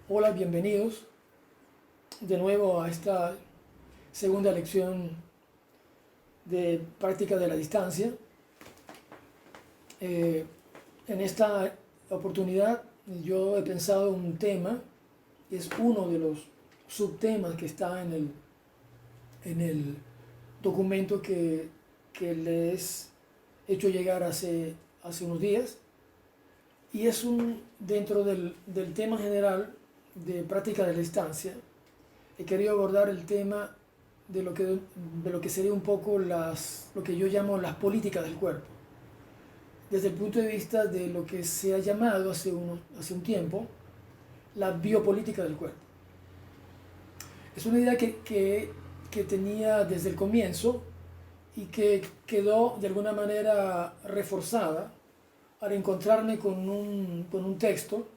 Hola, bienvenidos de nuevo a esta segunda lección de práctica de la distancia. En esta oportunidad yo he pensado un tema, es uno de los subtemas que está en el documento que les he hecho llegar hace unos días, y es dentro del tema general de práctica de la distancia. He querido abordar el tema de lo que sería un poco lo que yo llamo las políticas del cuerpo, desde el punto de vista de lo que se ha llamado hace un tiempo la biopolítica del cuerpo. Es una idea que tenía desde el comienzo y que quedó de alguna manera reforzada al encontrarme con un texto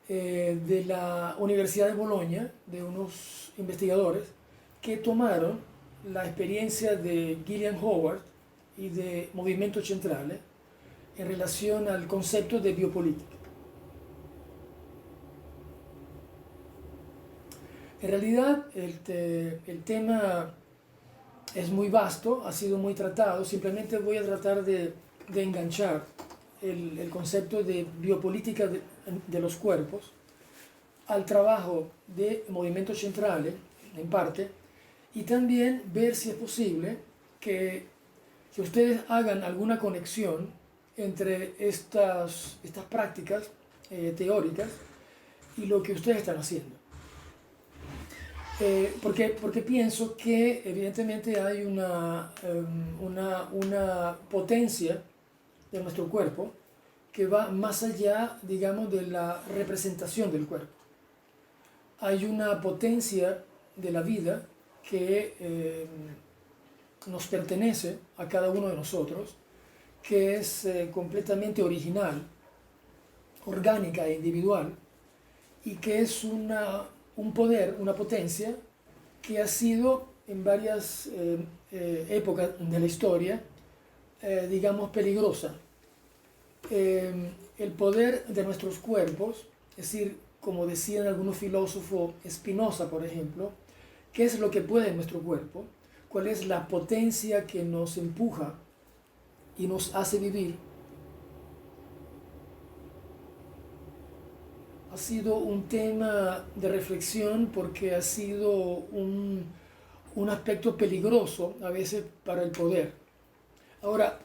de la Universidad de Bolonia, de unos investigadores que tomaron la experiencia de Gillian Howard y de Movimientos Centrales en relación al concepto de biopolítica. En realidad el tema es muy vasto, ha sido muy tratado. Simplemente voy a tratar de enganchar el concepto de biopolítica de los cuerpos al trabajo de Movimientos Centrales, en parte, y también ver si es posible que ustedes hagan alguna conexión entre estas prácticas teóricas y lo que ustedes están haciendo. Porque pienso que evidentemente hay una potencia de nuestro cuerpo que va más allá, digamos, de la representación del cuerpo. Hay una potencia de la vida que nos pertenece a cada uno de nosotros, que es completamente original, orgánica e individual, y que es un poder, una potencia que ha sido en varias épocas de la historia, digamos, peligrosa. El poder de nuestros cuerpos, es decir, como decían algunos filósofos, Spinoza por ejemplo, ¿qué es lo que puede nuestro cuerpo? ¿Cuál es la potencia que nos empuja y nos hace vivir? Ha sido un tema de reflexión porque ha sido un aspecto peligroso a veces para el poder. Ahora,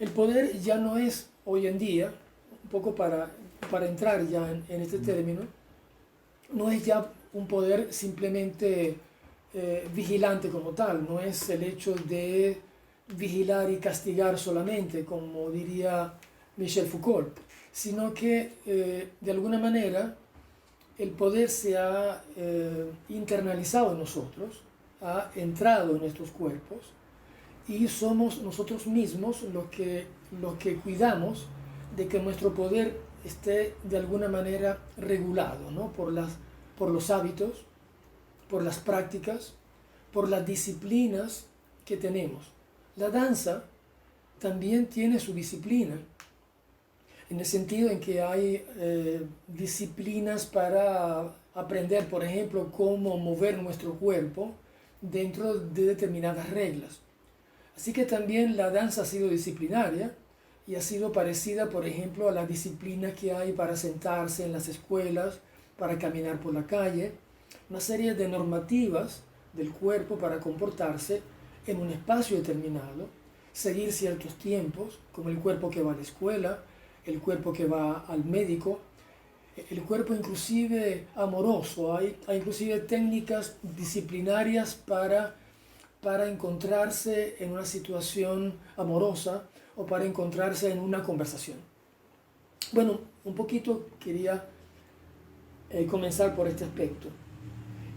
el poder ya no es hoy en día, un poco para entrar ya en este término, no es ya un poder simplemente vigilante como tal, no es el hecho de vigilar y castigar solamente, como diría Michel Foucault, sino que de alguna manera el poder se ha internalizado en nosotros, ha entrado en nuestros cuerpos, y somos nosotros mismos los que cuidamos de que nuestro poder esté de alguna manera regulado, ¿no? por los hábitos, por las prácticas, por las disciplinas que tenemos. La danza también tiene su disciplina, en el sentido en que hay disciplinas para aprender, por ejemplo, cómo mover nuestro cuerpo dentro de determinadas reglas. Así que también la danza ha sido disciplinaria y ha sido parecida, por ejemplo, a la disciplina que hay para sentarse en las escuelas, para caminar por la calle, una serie de normativas del cuerpo para comportarse en un espacio determinado, seguir ciertos tiempos, como el cuerpo que va a la escuela, el cuerpo que va al médico, el cuerpo inclusive amoroso. Hay inclusive técnicas disciplinarias para encontrarse en una situación amorosa o para encontrarse en una conversación. Bueno, un poquito quería comenzar por este aspecto.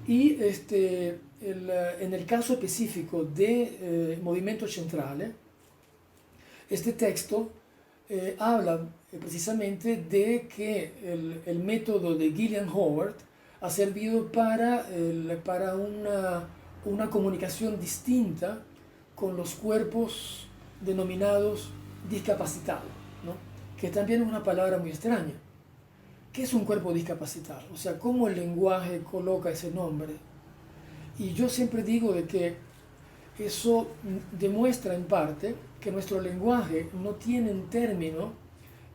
Y en el caso específico de Movimientos Centrales, este texto habla precisamente de que el método de Gillian Howard ha servido para una comunicación distinta con los cuerpos denominados discapacitados, ¿no? Que también es una palabra muy extraña, ¿qué es un cuerpo discapacitado? O sea, ¿cómo el lenguaje coloca ese nombre? Y yo siempre digo de que eso demuestra en parte que nuestro lenguaje no tiene un término,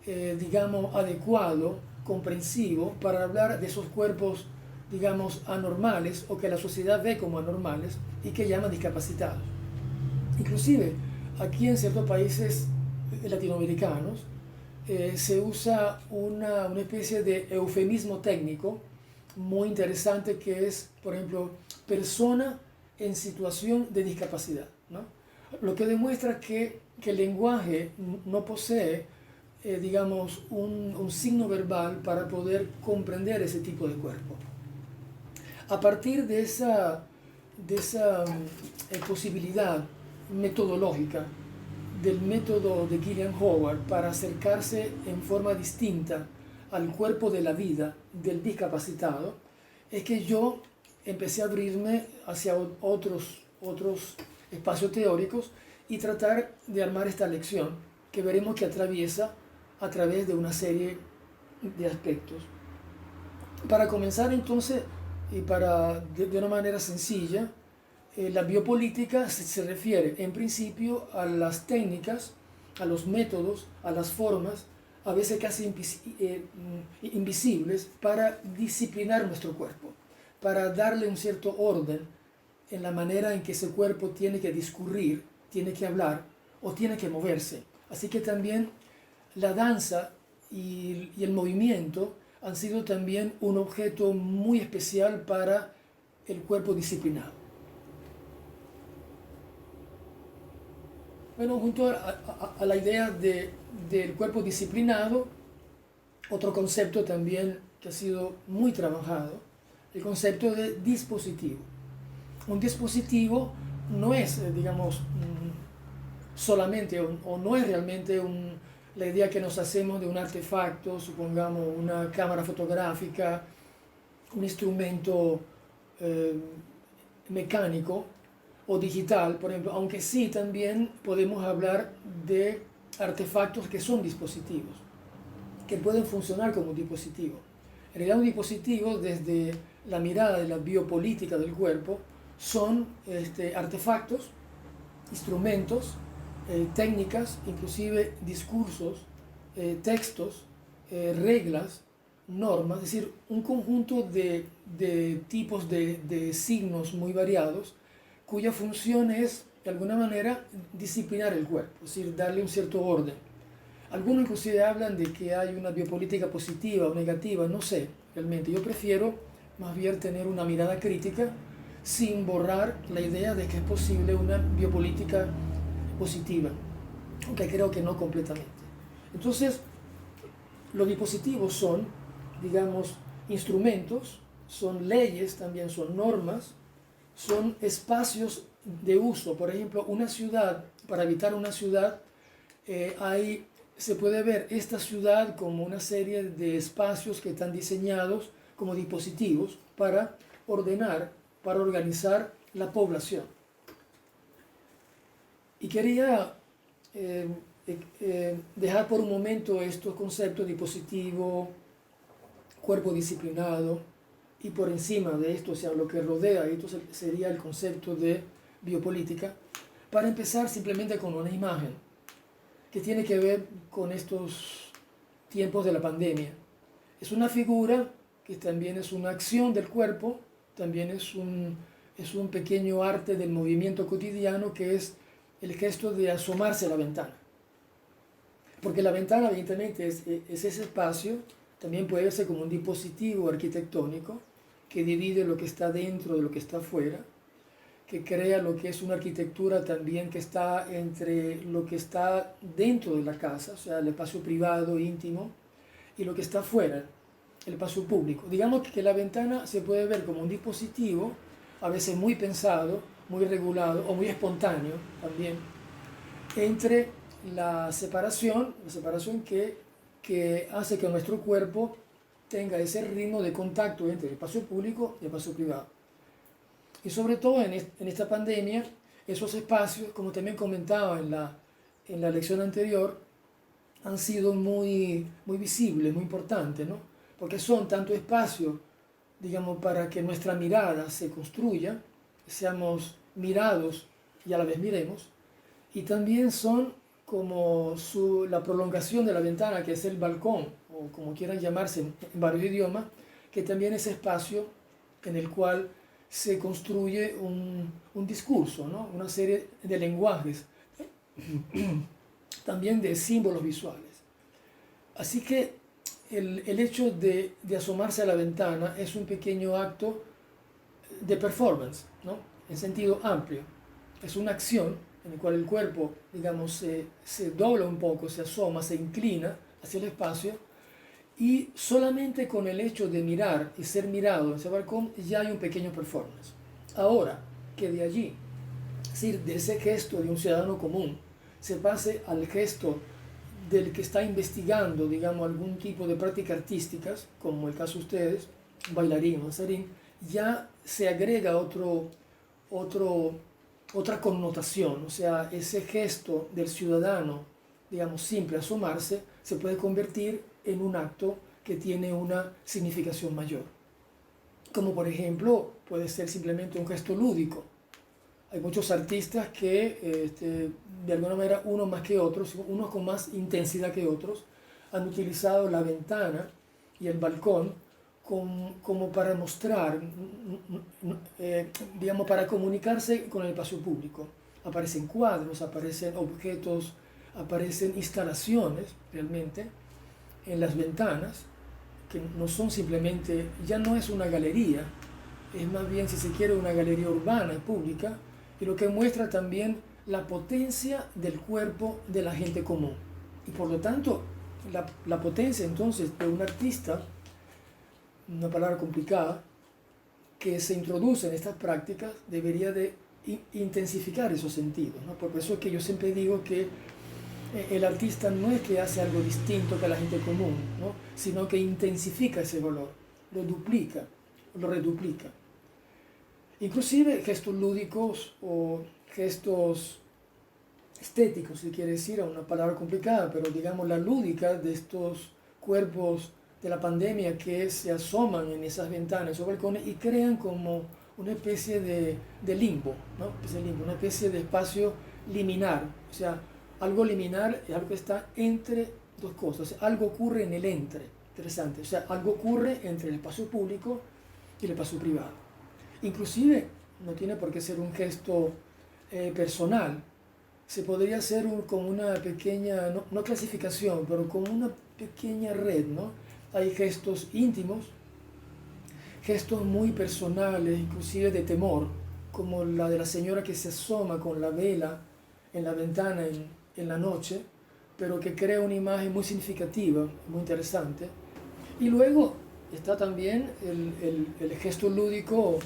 digamos, adecuado, comprensivo, para hablar de esos cuerpos, digamos, anormales o que la sociedad ve como anormales y que llama discapacitados. Inclusive, aquí en ciertos países latinoamericanos se usa una especie de eufemismo técnico muy interesante que es, por ejemplo, persona en situación de discapacidad, ¿no? Lo que demuestra que el lenguaje no posee, digamos, un signo verbal para poder comprender ese tipo de cuerpo. A partir de esa posibilidad metodológica del método de Gillian Howard para acercarse en forma distinta al cuerpo de la vida del discapacitado, es que yo empecé a abrirme hacia otros espacios teóricos y tratar de armar esta lección que veremos que atraviesa a través de una serie de aspectos. Para comenzar entonces, y de una manera sencilla, la biopolítica se refiere en principio a las técnicas, a los métodos, a las formas, a veces casi invisibles, para disciplinar nuestro cuerpo, para darle un cierto orden en la manera en que ese cuerpo tiene que discurrir, tiene que hablar o tiene que moverse. Así que también la danza y el movimiento han sido también un objeto muy especial para el cuerpo disciplinado. Bueno, junto a la idea del cuerpo disciplinado, otro concepto también que ha sido muy trabajado, el concepto de dispositivo. Un dispositivo no es, digamos, solamente o no es realmente la idea que nos hacemos de un artefacto, supongamos una cámara fotográfica, un instrumento mecánico o digital, por ejemplo, aunque sí también podemos hablar de artefactos que son dispositivos, que pueden funcionar como dispositivo. En realidad un dispositivo, desde la mirada de la biopolítica del cuerpo, son artefactos, instrumentos, técnicas, inclusive discursos, textos, reglas, normas, es decir, un conjunto de tipos de signos muy variados cuya función es, de alguna manera, disciplinar el cuerpo, es decir, darle un cierto orden. Algunos inclusive hablan de que hay una biopolítica positiva o negativa, no sé, realmente. Yo prefiero más bien tener una mirada crítica sin borrar la idea de que es posible una biopolítica positiva, aunque creo que no completamente. Entonces, los dispositivos son, digamos, instrumentos, son leyes, también son normas, son espacios de uso. Por ejemplo, una ciudad, para habitar una ciudad, se puede ver esta ciudad como una serie de espacios que están diseñados como dispositivos para ordenar, para organizar la población. Y quería dejar por un momento estos conceptos: dispositivo, cuerpo disciplinado, y por encima de esto, o sea, lo que rodea, esto sería el concepto de biopolítica, para empezar simplemente con una imagen que tiene que ver con estos tiempos de la pandemia. Es una figura que también es una acción del cuerpo, también es un pequeño arte del movimiento cotidiano, que es el gesto de asomarse a la ventana. Porque la ventana, evidentemente, es ese espacio, también puede verse como un dispositivo arquitectónico que divide lo que está dentro de lo que está afuera, que crea lo que es una arquitectura también que está entre lo que está dentro de la casa, o sea, el espacio privado, íntimo, y lo que está afuera, el espacio público. Digamos que la ventana se puede ver como un dispositivo, a veces muy pensado, muy regulado o muy espontáneo también, entre la separación que hace que nuestro cuerpo tenga ese ritmo de contacto entre el espacio público y el espacio privado. Y sobre todo en esta pandemia, esos espacios, como también comentaba en la lección anterior, han sido muy visibles, muy importantes, ¿no? porque son tanto espacio, digamos, para que nuestra mirada se construya, seamos mirados y a la vez miremos, y también son como la prolongación de la ventana, que es el balcón, o como quieran llamarse en varios idiomas, que también es espacio en el cual se construye un discurso, ¿no? Una serie de lenguajes, también de símbolos visuales. Así que el hecho de asomarse a la ventana es un pequeño acto de performance, ¿no? En sentido amplio. Es una acción en la cual el cuerpo, digamos, se dobla un poco, se asoma, se inclina hacia el espacio, y solamente con el hecho de mirar y ser mirado en ese balcón ya hay un pequeño performance. Ahora, que de allí, es decir, de ese gesto de un ciudadano común, se pase al gesto del que está investigando, digamos, algún tipo de prácticas artísticas, como el caso de ustedes, bailarín, danzarín, ya se agrega otra connotación. O sea, ese gesto del ciudadano, digamos, simple asomarse, se puede convertir en un acto que tiene una significación mayor. Como por ejemplo, puede ser simplemente un gesto lúdico. Hay muchos artistas que, de alguna manera, unos más que otros, unos con más intensidad que otros, han utilizado la ventana y el balcón como para mostrar, digamos, para comunicarse con el espacio público. Aparecen cuadros, aparecen objetos, aparecen instalaciones, realmente, en las ventanas, que no son simplemente, ya no es una galería, es más bien, si se quiere, una galería urbana y pública, y lo que muestra también la potencia del cuerpo de la gente común. Y por lo tanto, la potencia entonces de un artista, una palabra complicada, que se introduce en estas prácticas, debería de intensificar esos sentidos, ¿no? Por eso es que yo siempre digo que el artista no es que hace algo distinto que la gente común, ¿no? Sino que intensifica ese valor, lo duplica, lo reduplica. Inclusive gestos lúdicos o gestos estéticos, si quiere decir, una palabra complicada, pero digamos la lúdica de estos cuerpos de la pandemia que se asoman en esas ventanas o balcones y crean como una especie de limbo, ¿no? Una especie de espacio liminar. O sea, algo liminar es algo que está entre dos cosas. Algo ocurre en el entre. Interesante. O sea, algo ocurre entre el espacio público y el espacio privado. Inclusive, no tiene por qué ser un gesto personal. Se podría hacer como una pequeña, no clasificación, pero como una pequeña red, ¿no? Hay gestos íntimos, gestos muy personales, inclusive de temor, como la de la señora que se asoma con la vela en la ventana en la noche, pero que crea una imagen muy significativa, muy interesante. Y luego está también el gesto lúdico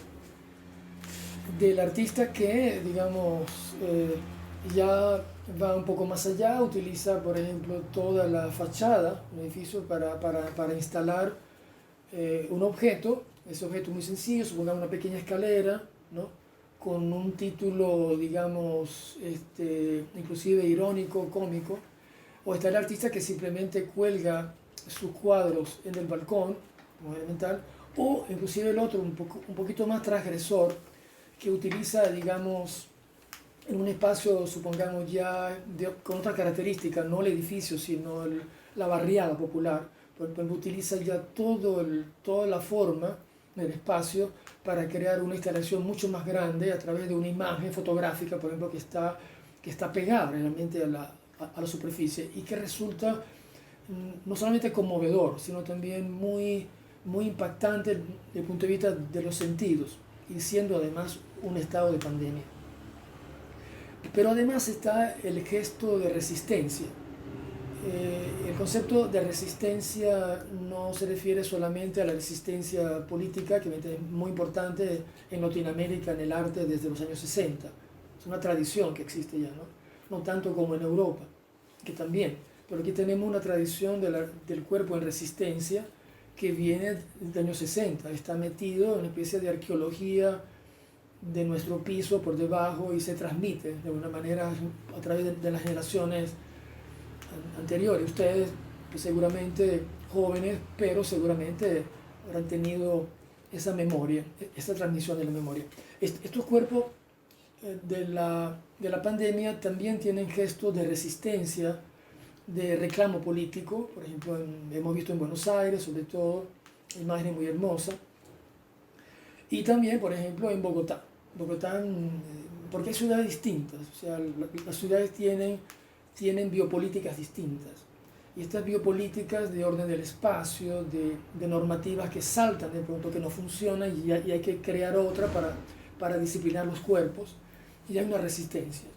del artista que, digamos, ya va un poco más allá, utiliza, por ejemplo, toda la fachada de un edificio para instalar un objeto. Ese objeto muy sencillo, supongamos una pequeña escalera, ¿no? Con un título, digamos, inclusive irónico, cómico. O está el artista que simplemente cuelga sus cuadros en el balcón, como elemental, o inclusive el otro, un poquito más transgresor, que utiliza, digamos, en un espacio, supongamos ya con otra característica, no el edificio, sino la barriada popular, pues utiliza ya toda la forma del espacio para crear una instalación mucho más grande a través de una imagen fotográfica, por ejemplo, que está pegada realmente a la superficie y que resulta no solamente conmovedor, sino también muy, muy impactante desde el punto de vista de los sentidos, y siendo además un estado de pandemia. Pero además está el gesto de resistencia. El concepto de resistencia no se refiere solamente a la resistencia política, que es muy importante en Latinoamérica, en el arte desde los años 60. Es una tradición que existe ya, ¿no? No tanto como en Europa, que también. Pero aquí tenemos una tradición del cuerpo en resistencia que viene del año 60. Está metido en una especie de arqueología de nuestro piso por debajo y se transmite de una manera a través de las generaciones anteriores. Ustedes, que seguramente jóvenes, pero seguramente habrán tenido esa memoria, esta transmisión de la memoria. Estos cuerpos de la pandemia también tienen gestos de resistencia, de reclamo político. Por ejemplo, hemos visto en Buenos Aires, sobre todo, imágenes muy hermosas. Y también, por ejemplo, en Bogotá. Bogotá, porque hay ciudades distintas, o sea, las ciudades tienen biopolíticas distintas. Y estas biopolíticas de orden del espacio, de normativas que saltan de pronto, que no funcionan, y hay que crear otra para disciplinar los cuerpos, y hay una resistencia.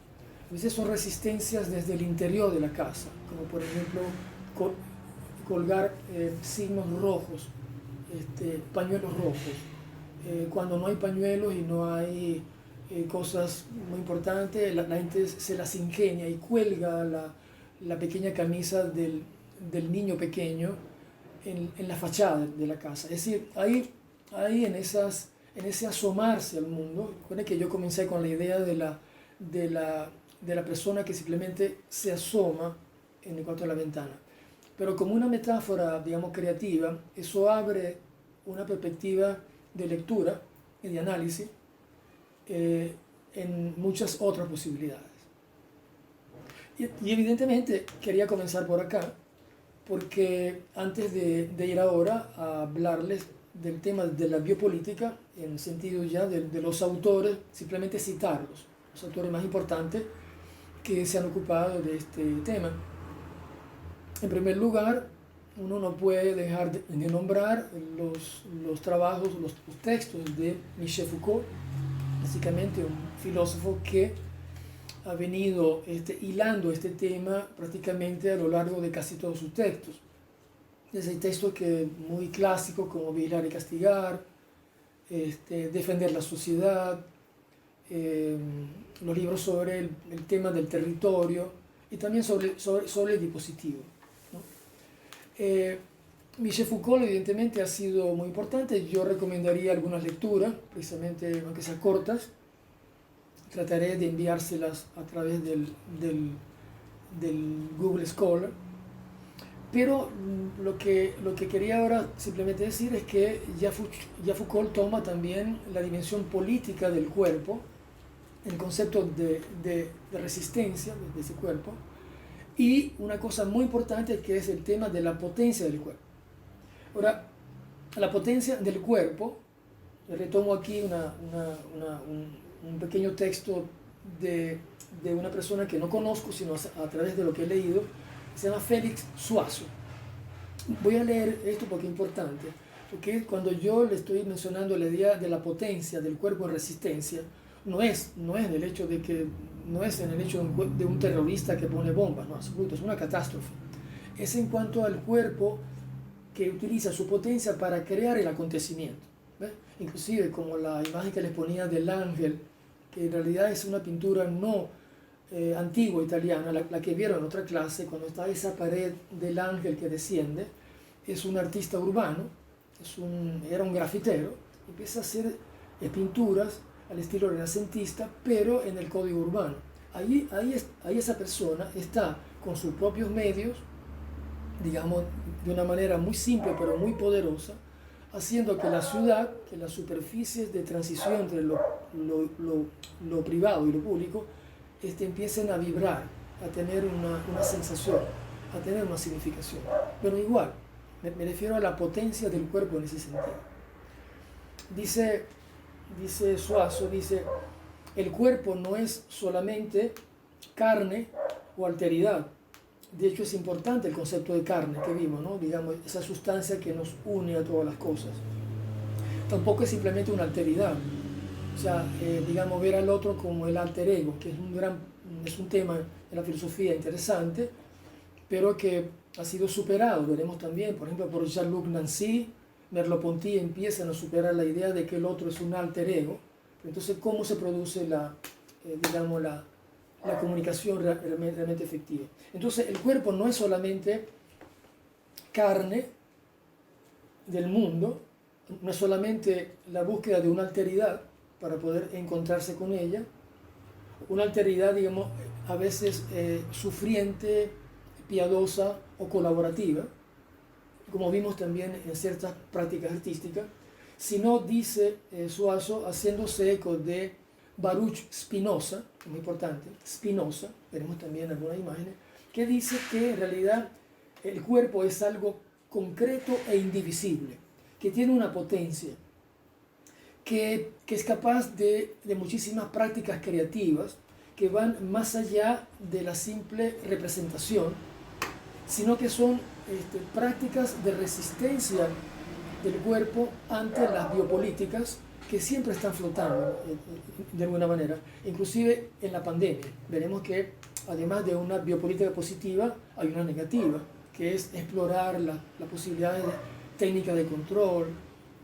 A veces son resistencias desde el interior de la casa, como por ejemplo colgar signos rojos, pañuelos rojos. Cuando no hay pañuelos y no hay cosas muy importantes, la gente se las ingenia y cuelga la pequeña camisa del niño pequeño en la fachada de la casa. Es decir, ahí en ese asomarse al mundo. Recuerden que yo comencé con la idea de la persona que simplemente se asoma en el cuarto de la ventana. Pero como una metáfora, digamos, creativa, eso abre una perspectiva de lectura y de análisis en muchas otras posibilidades. Y evidentemente quería comenzar por acá, porque antes de ir ahora a hablarles del tema de la biopolítica, en el sentido ya de los autores, simplemente citarlos, los autores más importantes que se han ocupado de este tema. En primer lugar, uno no puede dejar de nombrar los trabajos, los textos de Michel Foucault, básicamente un filósofo que ha venido hilando este tema prácticamente a lo largo de casi todos sus textos. Desde textos muy clásicos como Vigilar y Castigar, Defender la sociedad, los libros sobre el tema del territorio y también sobre el dispositivo, ¿no? Michel Foucault evidentemente ha sido muy importante. Yo recomendaría algunas lecturas, precisamente aunque sean cortas. Trataré de enviárselas a través del Google Scholar. Pero lo que quería ahora simplemente decir es que ya Foucault toma también la dimensión política del cuerpo, el concepto de resistencia de ese cuerpo, y una cosa muy importante que es el tema de la potencia del cuerpo. Ahora, la potencia del cuerpo, retomo aquí un pequeño texto de una persona que no conozco, sino a través de lo que he leído, se llama Félix Suazo. Voy a leer esto porque es importante, porque cuando yo le estoy mencionando la idea de la potencia del cuerpo en resistencia, no es en el hecho de un terrorista que pone bombas, no, absoluto, es una catástrofe. Es en cuanto al cuerpo que utiliza su potencia para crear el acontecimiento, ¿ves? Inclusive como la imagen que les ponía del ángel, que en realidad es una pintura no antigua italiana, la que vieron en otra clase, cuando está esa pared del ángel que desciende, es un artista urbano, era un grafitero, empieza a hacer pinturas al estilo renacentista, pero en el código urbano. Ahí esa persona está con sus propios medios, digamos, de una manera muy simple pero muy poderosa, haciendo que la ciudad, que las superficies de transición entre lo privado y lo público, empiecen a vibrar, a tener una sensación, a tener una significación. Pero igual, me refiero a la potencia del cuerpo en ese sentido. Dice Suazo, el cuerpo no es solamente carne o alteridad. De hecho, es importante el concepto de carne que vimos, ¿no? Digamos, esa sustancia que nos une a todas las cosas. Tampoco es simplemente una alteridad. O sea, digamos, ver al otro como el alter ego, que es un tema de la filosofía interesante, pero que ha sido superado. Veremos también, por ejemplo, por Jean-Luc Nancy, Merleau-Ponty empiezan a superar la idea de que el otro es un alter ego. Entonces, ¿cómo se produce la comunicación realmente efectiva? Entonces, el cuerpo no es solamente carne del mundo, no es solamente la búsqueda de una alteridad para poder encontrarse con ella, una alteridad, digamos, a veces sufriente, piadosa o colaborativa, como vimos también en ciertas prácticas artísticas, sino, dice Suazo, haciéndose eco de Baruch Spinoza, muy importante, Spinoza, veremos también algunas imágenes, que dice que en realidad el cuerpo es algo concreto e indivisible, que tiene una potencia, que es capaz de muchísimas prácticas creativas que van más allá de la simple representación, sino que son prácticas de resistencia del cuerpo ante las biopolíticas que siempre están flotando de alguna manera, inclusive en la pandemia. Veremos que además de una biopolítica positiva, hay una negativa, que es explorar la posibilidad de técnicas de control,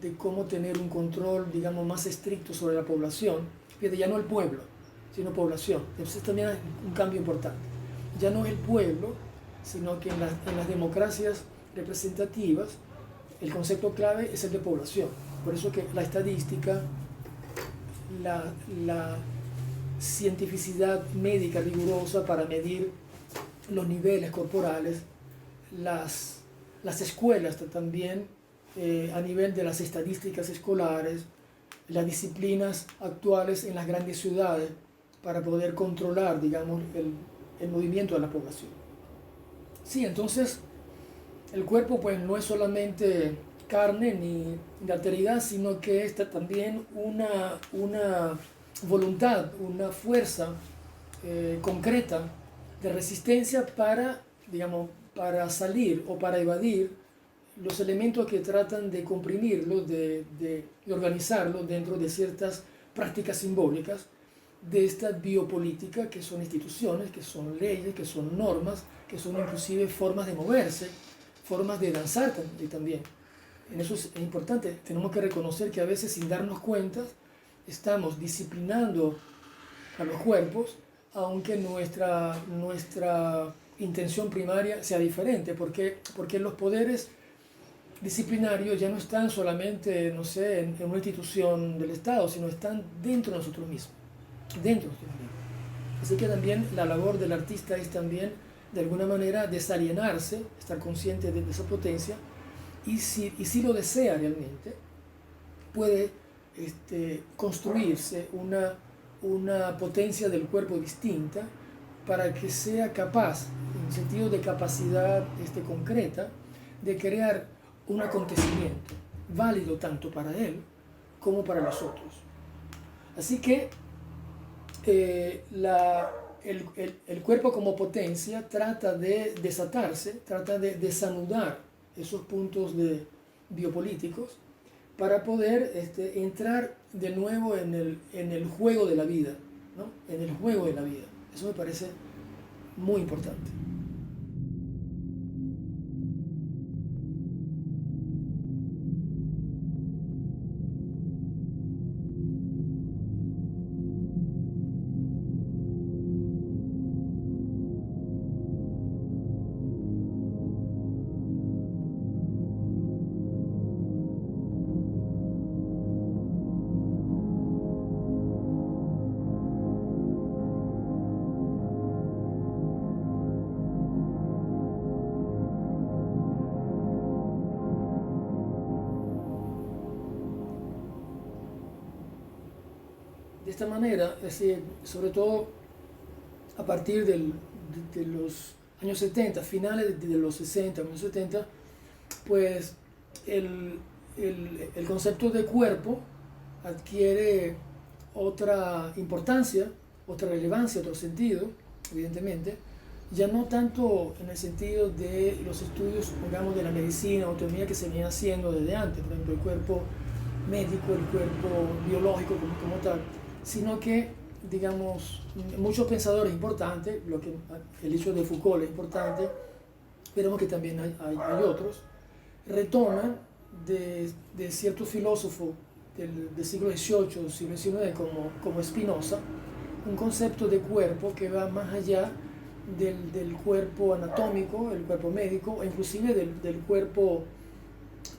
de cómo tener un control, digamos, más estricto sobre la población. Fíjate, ya no el pueblo, sino población. Entonces también es un cambio importante. Ya no es el pueblo, sino que en las democracias representativas el concepto clave es el de población. Por eso que la estadística, la cientificidad médica rigurosa para medir los niveles corporales, las escuelas también, a nivel de las estadísticas escolares, las disciplinas actuales en las grandes ciudades para poder controlar, digamos, el movimiento de la población. Sí, entonces el cuerpo pues no es solamente carne ni de alteridad, sino que es también una voluntad, una fuerza concreta de resistencia para, digamos, para salir o para evadir los elementos que tratan de comprimirlo, de organizarlo dentro de ciertas prácticas simbólicas de esta biopolítica, que son instituciones, que son leyes, que son normas, que son inclusive formas de moverse, formas de danzar también. En eso es importante, tenemos que reconocer que a veces, sin darnos cuenta, estamos disciplinando a los cuerpos, aunque nuestra intención primaria sea diferente, porque los poderes disciplinarios ya no están solamente, no sé, en una institución del Estado, sino están dentro de nosotros mismos, Así que también la labor del artista es también, de alguna manera, desalienarse, estar consciente de esa potencia, y si lo desea realmente, puede construirse una potencia del cuerpo distinta para que sea capaz, en sentido de capacidad concreta, de crear un acontecimiento válido tanto para él como para los otros. Así que el cuerpo como potencia trata de desatarse, trata de desanudar esos puntos biopolíticos para poder entrar de nuevo en el juego de la vida, ¿no? En el juego de la vida. Eso me parece muy importante. De esta manera, es decir, sobre todo a partir de los años 70, finales de los 60, años 70, pues el concepto de cuerpo adquiere otra importancia, otra relevancia, otro sentido, evidentemente, ya no tanto en el sentido de los estudios, supongamos, de la medicina o anatomía que se venía haciendo desde antes, por ejemplo, el cuerpo médico, el cuerpo biológico como tal, sino que, digamos, muchos pensadores importantes, el hecho de Foucault es importante, pero que también hay otros, retoman de ciertos filósofos del siglo XVIII, siglo XIX, como Spinoza, un concepto de cuerpo que va más allá del cuerpo anatómico, el cuerpo médico, o inclusive del cuerpo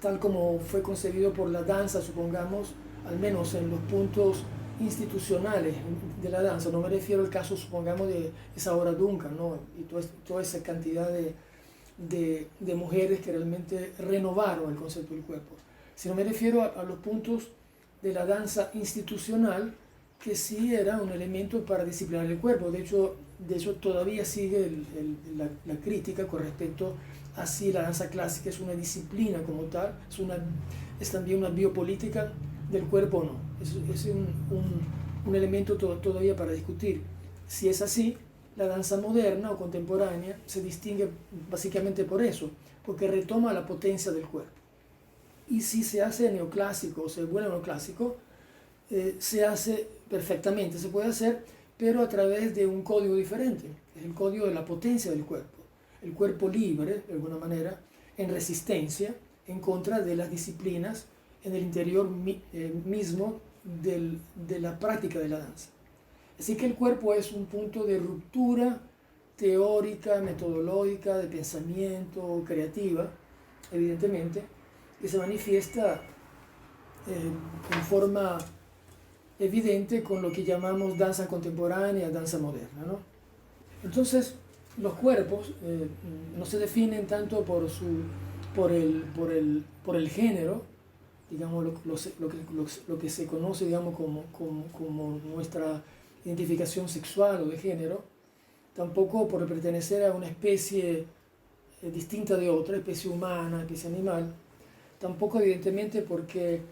tal como fue concebido por la danza, supongamos, al menos en los puntos institucionales de la danza. No me refiero al caso, supongamos, de Isadora Duncan, ¿no? Y toda esa cantidad de de mujeres que realmente renovaron el concepto del cuerpo, sino me refiero a los puntos de la danza institucional que sí era un elemento para disciplinar el cuerpo. De hecho todavía sigue la crítica con respecto a si la danza clásica es una disciplina como tal, es también una biopolítica del cuerpo o no. Es un elemento todavía para discutir. Si es así, la danza moderna o contemporánea se distingue básicamente por eso, porque retoma la potencia del cuerpo. Y si se hace neoclásico o se vuelve neoclásico, se hace perfectamente, se puede hacer, pero a través de un código diferente, es el código de la potencia del cuerpo, el cuerpo libre, de alguna manera, en resistencia en contra de las disciplinas en el interior mismo de la práctica de la danza. Así que el cuerpo es un punto de ruptura teórica, metodológica, de pensamiento, creativa, evidentemente, que se manifiesta en forma evidente con lo que llamamos danza contemporánea, danza moderna, ¿no? Entonces, los cuerpos no se definen tanto por el género, digamos, lo que se conoce, digamos, como nuestra identificación sexual o de género, tampoco por pertenecer a una especie distinta de otra, especie humana, especie animal, tampoco evidentemente porque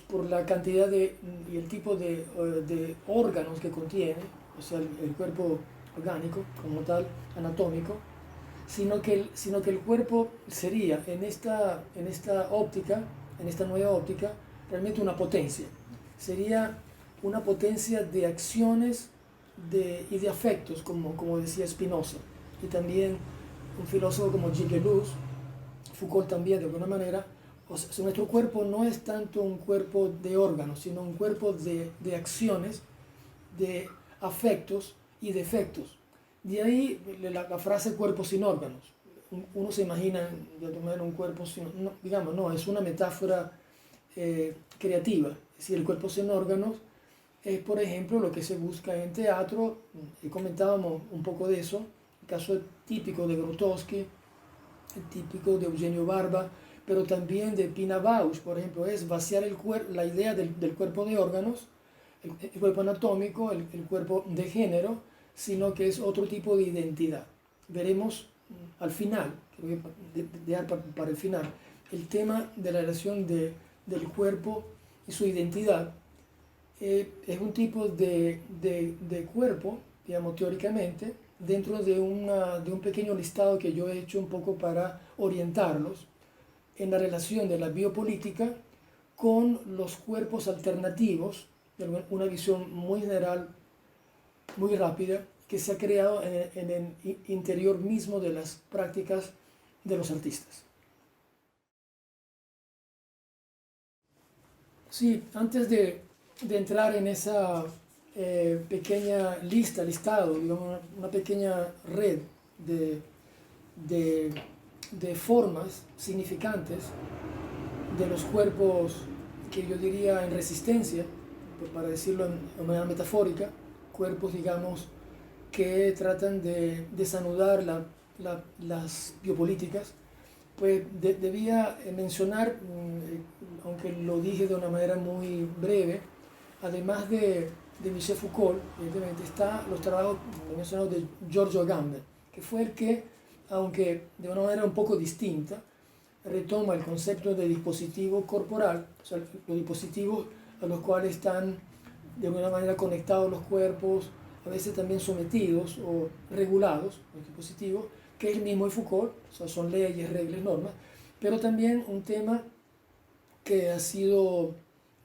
por la cantidad y el tipo de órganos que contiene, o sea, el cuerpo orgánico como tal, anatómico, sino que el cuerpo sería en esta óptica, en esta nueva óptica, realmente una potencia. Sería una potencia de acciones y de afectos, como decía Spinoza, y también un filósofo como Gilles Deleuze, Foucault también de alguna manera. O sea, nuestro cuerpo no es tanto un cuerpo de órganos, sino un cuerpo de acciones, de afectos y de efectos. De ahí la frase cuerpo sin órganos. Uno se imagina de alguna manera un cuerpo sin, no, digamos, no, es una metáfora creativa. Es decir, el cuerpo sin órganos es, por ejemplo, lo que se busca en teatro, y comentábamos un poco de eso, el caso típico de Grotowski, el típico de Eugenio Barba, pero también de Pina Bausch, por ejemplo, es vaciar la idea del cuerpo de órganos, el cuerpo anatómico, el cuerpo de género, sino que es otro tipo de identidad. Veremos al final, creo que dejar para el final, el tema de la relación del cuerpo y su identidad. Es un tipo de cuerpo, digamos, teóricamente, dentro de un pequeño listado que yo he hecho un poco para orientarlos en la relación de la biopolítica con los cuerpos alternativos, una visión muy general, muy rápida, que se ha creado en el interior mismo de las prácticas de los artistas. Sí, antes de entrar en esa pequeña listado, digamos, una pequeña red de formas significantes de los cuerpos que yo diría en resistencia, para decirlo de manera metafórica, cuerpos, digamos, que tratan de desanudar las biopolíticas, pues debía mencionar, aunque lo dije de una manera muy breve, además de Michel Foucault, evidentemente, está los trabajos mencionados de Giorgio Agamben, que fue el que, aunque de una manera un poco distinta, retoma el concepto de dispositivo corporal, o sea, los dispositivos a los cuales están de alguna manera conectados los cuerpos, a veces también sometidos o regulados, los dispositivos, que es el mismo de Foucault, o sea, son leyes, reglas, normas, pero también un tema que ha sido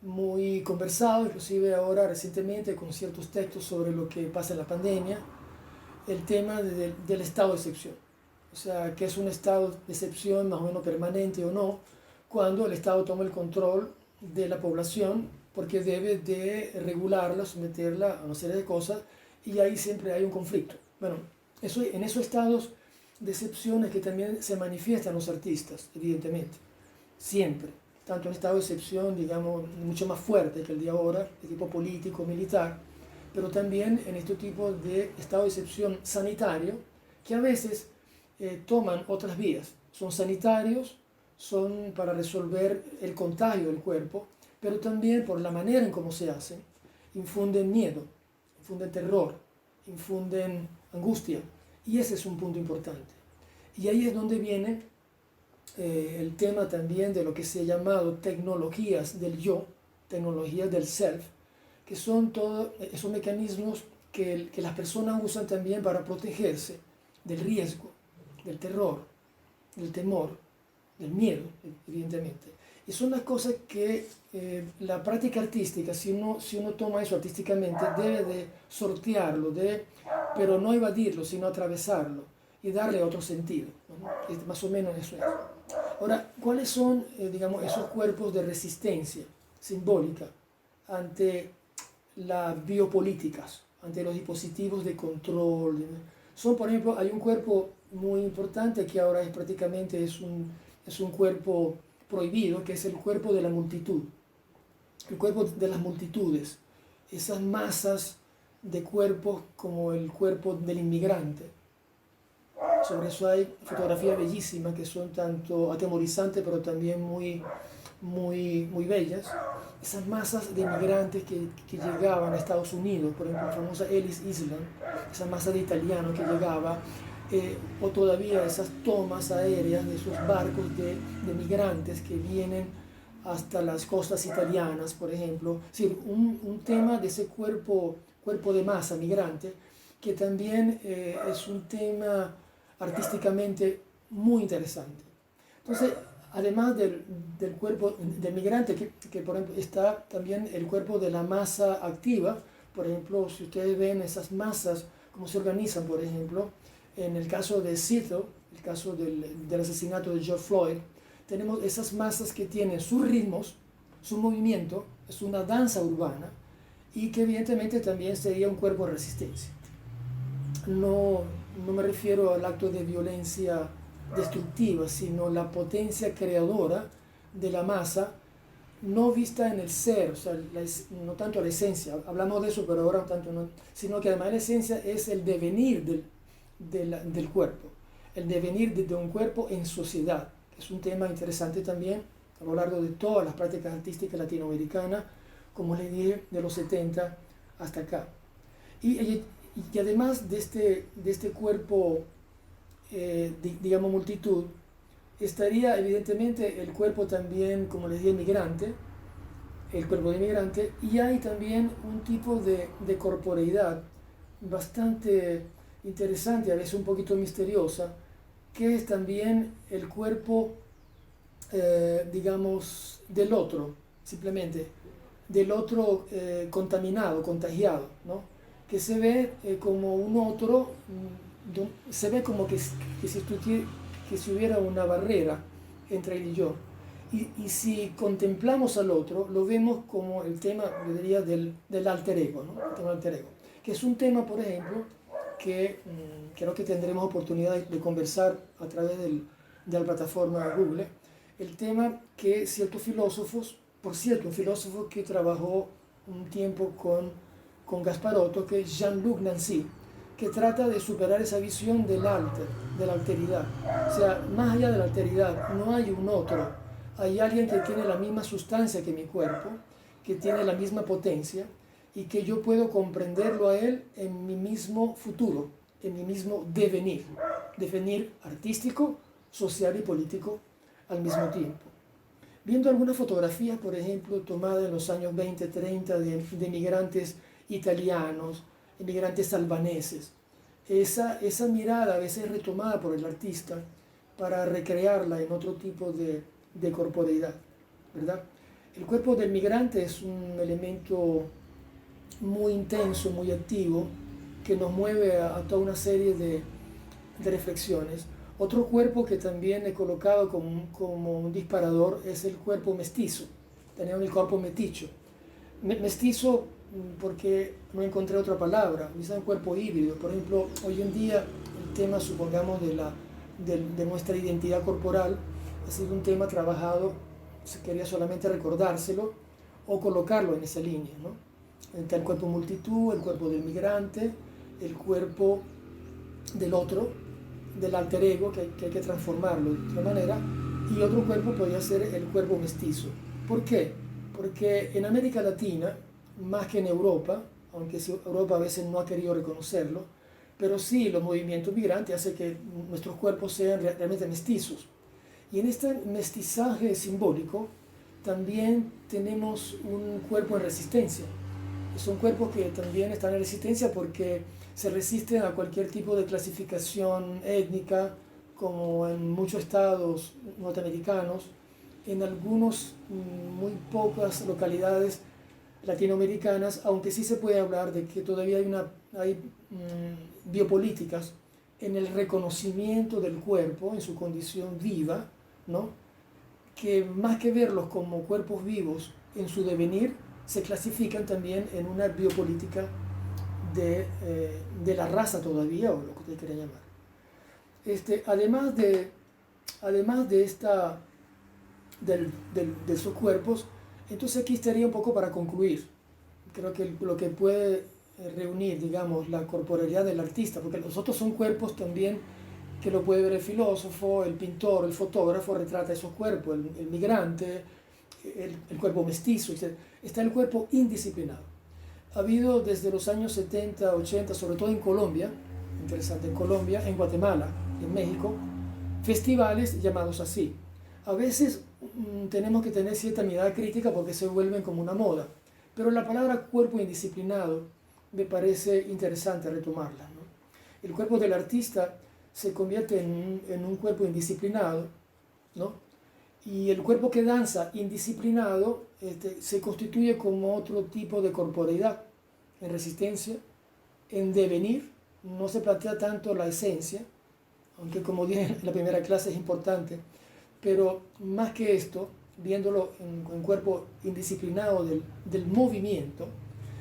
muy conversado, inclusive ahora recientemente con ciertos textos sobre lo que pasa en la pandemia, el tema del estado de excepción. O sea, que es un estado de excepción más o menos permanente o no, cuando el Estado toma el control de la población porque debe de regularla, someterla a una serie de cosas, y ahí siempre hay un conflicto. Bueno, en esos estados de excepción es que también se manifiestan los artistas, evidentemente, siempre. Tanto un estado de excepción, digamos, mucho más fuerte que el de ahora, de tipo político, militar, pero también en este tipo de estado de excepción sanitario, que a veces toman otras vías. Son sanitarios, son para resolver el contagio del cuerpo, pero también por la manera en cómo se hacen, infunden miedo, infunden terror, infunden angustia. Y ese es un punto importante. Y ahí es donde viene el tema también de lo que se ha llamado tecnologías del yo, tecnologías del self, que son todos esos mecanismos que las personas usan también para protegerse del riesgo, del terror, del temor, del miedo, evidentemente. Y son las cosas que la práctica artística, si uno toma eso artísticamente, debe de sortearlo, pero no evadirlo, sino atravesarlo y darle otro sentido, ¿no? Más o menos eso es. Ahora, ¿cuáles son, digamos, esos cuerpos de resistencia simbólica ante las biopolíticas, ante los dispositivos de control? Son, por ejemplo, hay un cuerpo muy importante que ahora prácticamente es un cuerpo prohibido, que es el cuerpo de la multitud, el cuerpo de las multitudes, esas masas de cuerpos como el cuerpo del inmigrante. Sobre eso hay fotografías bellísimas que son tanto atemorizantes pero también muy bellas. Esas masas de inmigrantes que llegaban a Estados Unidos, por ejemplo, la famosa Ellis Island, esa masa de italianos que llegaba, o todavía esas tomas aéreas de esos barcos de migrantes que vienen hasta las costas italianas, por ejemplo. Es decir, un tema de ese cuerpo de masa migrante que también es un tema artísticamente muy interesante. Entonces, además del cuerpo del migrante, que por ejemplo está también el cuerpo de la masa activa. Por ejemplo, si ustedes ven esas masas, cómo se organizan, por ejemplo, en el caso de Seattle, el caso del asesinato de George Floyd, tenemos esas masas que tienen sus ritmos, su movimiento, es una danza urbana, y que evidentemente también sería un cuerpo de resistencia. No me refiero al acto de violencia destructiva, sino la potencia creadora de la masa, no vista en el ser, o sea, no tanto la esencia, hablamos de eso, pero ahora tanto no, sino que además la esencia es el devenir del cuerpo, el devenir de un cuerpo en sociedad, que es un tema interesante también a lo largo de todas las prácticas artísticas latinoamericanas, como les dije, de los 70 hasta acá. Y además de este cuerpo, digamos, multitud, estaría evidentemente el cuerpo también, como les dije, migrante, el cuerpo de migrante, y hay también un tipo de corporeidad bastante interesante, a veces un poquito misteriosa, que es también el cuerpo, digamos, del otro, simplemente, del otro contaminado, contagiado, ¿no? Que se ve como un otro, se ve como que si hubiera una barrera entre él y yo. Y si contemplamos al otro, lo vemos como el tema, yo diría, del alter ego, ¿no? El tema del alter ego, que es un tema, por ejemplo, que creo que tendremos oportunidad de conversar a través de la plataforma Google, el tema que ciertos filósofos, por cierto, un filósofo que trabajó un tiempo con Gasparotto, que es Jean-Luc Nancy, que trata de superar esa visión del alter, de la alteridad. O sea, más allá de la alteridad, no hay un otro, hay alguien que tiene la misma sustancia que mi cuerpo, que tiene la misma potencia, y que yo puedo comprenderlo a él en mi mismo futuro, en mi mismo devenir artístico, social y político al mismo tiempo. Viendo algunas fotografías, por ejemplo, tomadas en los años 20, 30 de migrantes italianos, inmigrantes albaneses, esa mirada a veces retomada por el artista para recrearla en otro tipo de corporeidad, ¿verdad? El cuerpo del migrante es un elemento muy intenso, muy activo, que nos mueve a toda una serie de reflexiones. Otro cuerpo que también he colocado como un disparador es el cuerpo mestizo. Tenemos el cuerpo mestizo. Mestizo porque no encontré otra palabra, quizá un cuerpo híbrido. Por ejemplo, hoy en día el tema, supongamos, de nuestra identidad corporal ha sido un tema trabajado, se quería solamente recordárselo o colocarlo en esa línea, ¿no? Está el cuerpo multitud, el cuerpo del migrante, el cuerpo del otro, del alter ego, que hay que transformarlo de otra manera, y otro cuerpo podría ser el cuerpo mestizo. ¿Por qué? Porque en América Latina, más que en Europa, aunque Europa a veces no ha querido reconocerlo, pero sí los movimientos migrantes hacen que nuestros cuerpos sean realmente mestizos. Y en este mestizaje simbólico también tenemos un cuerpo en resistencia. Son cuerpos que también están en resistencia porque se resisten a cualquier tipo de clasificación étnica, como en muchos estados norteamericanos, en algunos muy pocas localidades latinoamericanas, aunque sí se puede hablar de que todavía hay biopolíticas en el reconocimiento del cuerpo en su condición viva, ¿no? Que más que verlos como cuerpos vivos en su devenir, se clasifican también en una biopolítica de la raza todavía, o lo que usted quiera llamar. Además de de esos cuerpos, entonces aquí estaría un poco para concluir. Creo que lo que puede reunir, digamos, la corporalidad del artista, porque los otros son cuerpos también que lo puede ver el filósofo, el pintor, el fotógrafo, retrata esos cuerpos, el migrante, el cuerpo mestizo, etc. Está el cuerpo indisciplinado. Ha habido desde los años 70, 80, sobre todo en Colombia, interesante, en Colombia, en Guatemala, en México, festivales llamados así. A veces tenemos que tener cierta mirada crítica porque se vuelven como una moda, pero la palabra cuerpo indisciplinado me parece interesante retomarla, ¿no? El cuerpo del artista se convierte en un cuerpo indisciplinado, ¿no? Y el cuerpo que danza indisciplinado se constituye como otro tipo de corporeidad, en resistencia, en devenir. No se plantea tanto la esencia, aunque como dije en la primera clase es importante, pero más que esto, viéndolo en cuerpo indisciplinado del movimiento,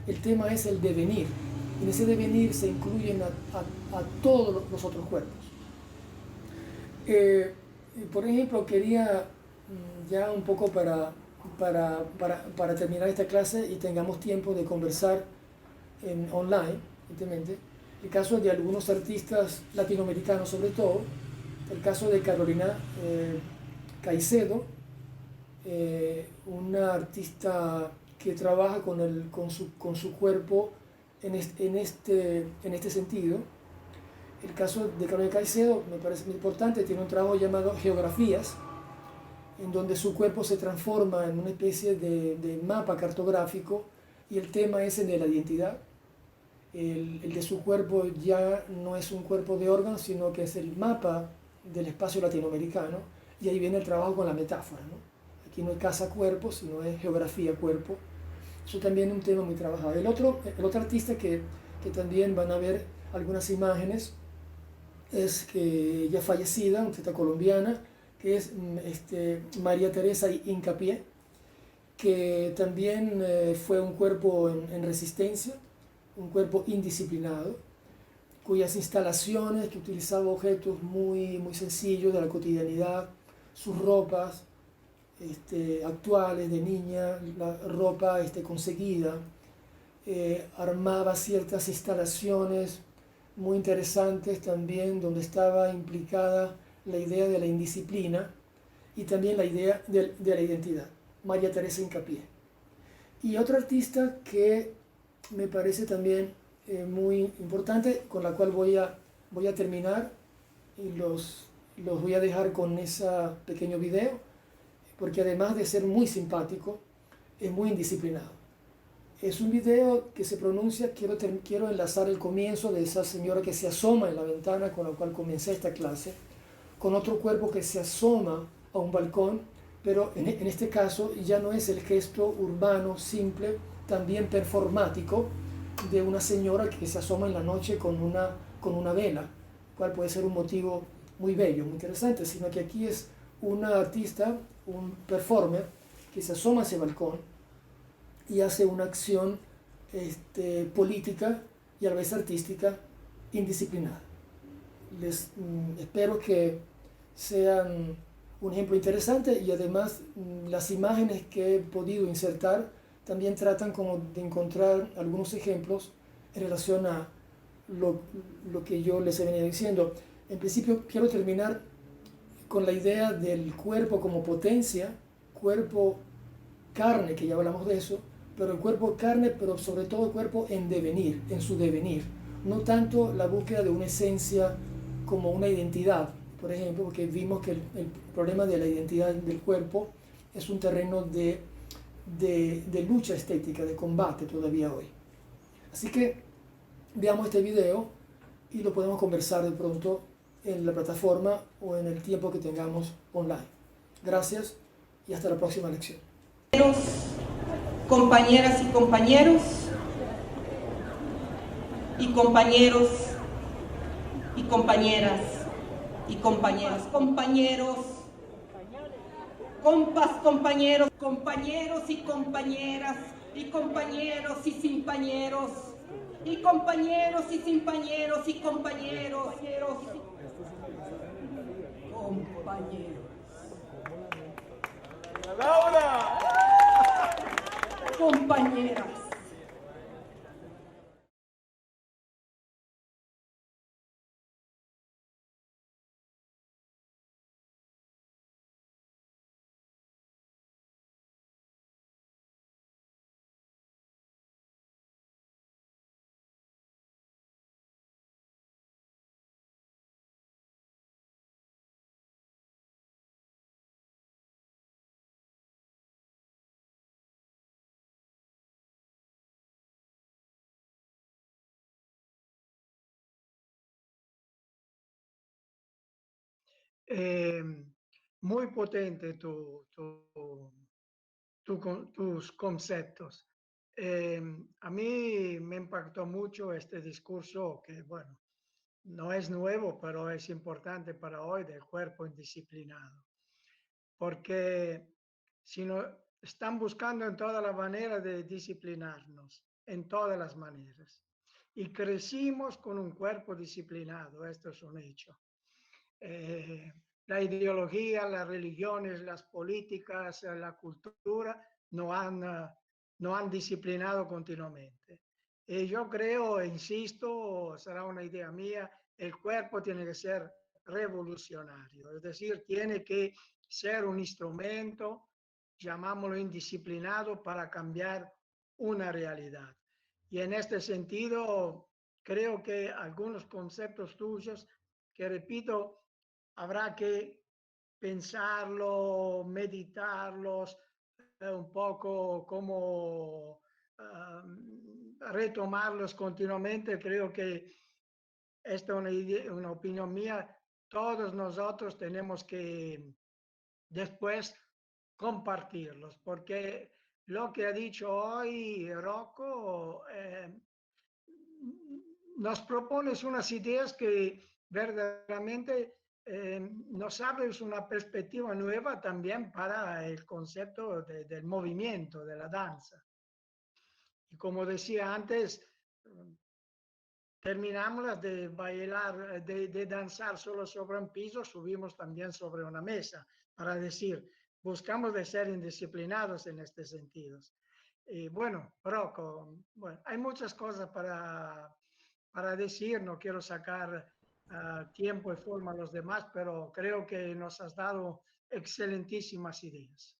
el tema es el devenir. En ese devenir se incluyen a todos los otros cuerpos. Por ejemplo, quería ya un poco para terminar esta clase y tengamos tiempo de conversar online, evidentemente, el caso de algunos artistas latinoamericanos sobre todo, el caso de Carolina Caicedo, una artista que trabaja con su cuerpo en este sentido. El caso de Carolina Caicedo me parece muy importante, tiene un trabajo llamado Geografías, en donde su cuerpo se transforma en una especie de mapa cartográfico y el tema es el de la identidad. El de su cuerpo ya no es un cuerpo de órganos, sino que es el mapa del espacio latinoamericano, y ahí viene el trabajo con la metáfora, ¿no? Aquí no es casa-cuerpo, sino es geografía-cuerpo. Eso también es un tema muy trabajado. El otro artista que también van a ver algunas imágenes es ya fallecida, una artista colombiana, que es María Teresa Hincapié, que también fue un cuerpo en resistencia, un cuerpo indisciplinado, cuyas instalaciones, que utilizaba objetos muy, muy sencillos de la cotidianidad, sus ropas actuales de niña, la ropa conseguida, armaba ciertas instalaciones muy interesantes también, donde estaba implicada la idea de la indisciplina y también la idea de la identidad. María Teresa Hincapié. Y otro artista que me parece también muy importante, con la cual voy a terminar y los voy a dejar con ese pequeño video, porque además de ser muy simpático, es muy indisciplinado. Es un video que se pronuncia, quiero enlazar el comienzo de esa señora que se asoma en la ventana con la cual comencé esta clase, con otro cuerpo que se asoma a un balcón, pero en este caso ya no es el gesto urbano, simple, también performático, de una señora que se asoma en la noche con una vela, cual puede ser un motivo muy bello, muy interesante, sino que aquí es una artista, un performer, que se asoma a ese balcón y hace una acción política y a la vez artística indisciplinada. Espero que sean un ejemplo interesante, y además las imágenes que he podido insertar también tratan como de encontrar algunos ejemplos en relación a lo que yo les he venido diciendo. En principio quiero terminar con la idea del cuerpo como potencia, cuerpo carne, que ya hablamos de eso, pero el cuerpo carne, pero sobre todo el cuerpo en devenir, en su devenir. No tanto la búsqueda de una esencia como una identidad, por ejemplo, porque vimos que el problema de la identidad del cuerpo es un terreno de lucha estética, de combate todavía hoy. Así que veamos este video y lo podemos conversar de pronto en la plataforma o en el tiempo que tengamos online. Gracias y hasta la próxima lección. Compañeras y compañeros, y compañeros y compañeras y compañeras, compañeros, compas, compañeros, compañeros y compañeras y compañeros y sin pañeros y compañeros y sin pañeros y compañeros, compañeros. ¡Laura! Compañeras. Muy potente tus conceptos. A mí me impactó mucho este discurso que, bueno, no es nuevo, pero es importante para hoy, del cuerpo indisciplinado. Porque si no, están buscando en toda la manera de disciplinarnos, en todas las maneras. Y crecimos con un cuerpo disciplinado, esto es un hecho. La ideología, las religiones, las políticas, la cultura no han disciplinado continuamente. Y yo creo, insisto, será una idea mía, el cuerpo tiene que ser revolucionario, es decir, tiene que ser un instrumento, llamámoslo indisciplinado, para cambiar una realidad. Y en este sentido, creo que algunos conceptos tuyos, que repito, habrá que pensarlo, meditarlos, un poco como retomarlos continuamente. Creo que esta es una opinión mía. Todos nosotros tenemos que después compartirlos, porque lo que ha dicho hoy Rocco nos propones unas ideas que verdaderamente nos abres una perspectiva nueva también para el concepto del movimiento, de la danza. Y como decía antes, terminamos de bailar, de danzar solo sobre un piso, subimos también sobre una mesa, para decir, buscamos de ser indisciplinados en este sentido. Y bueno, Rocco, bueno, hay muchas cosas para decir, no quiero sacar tiempo y forma a los demás, pero creo que nos has dado excelentísimas ideas.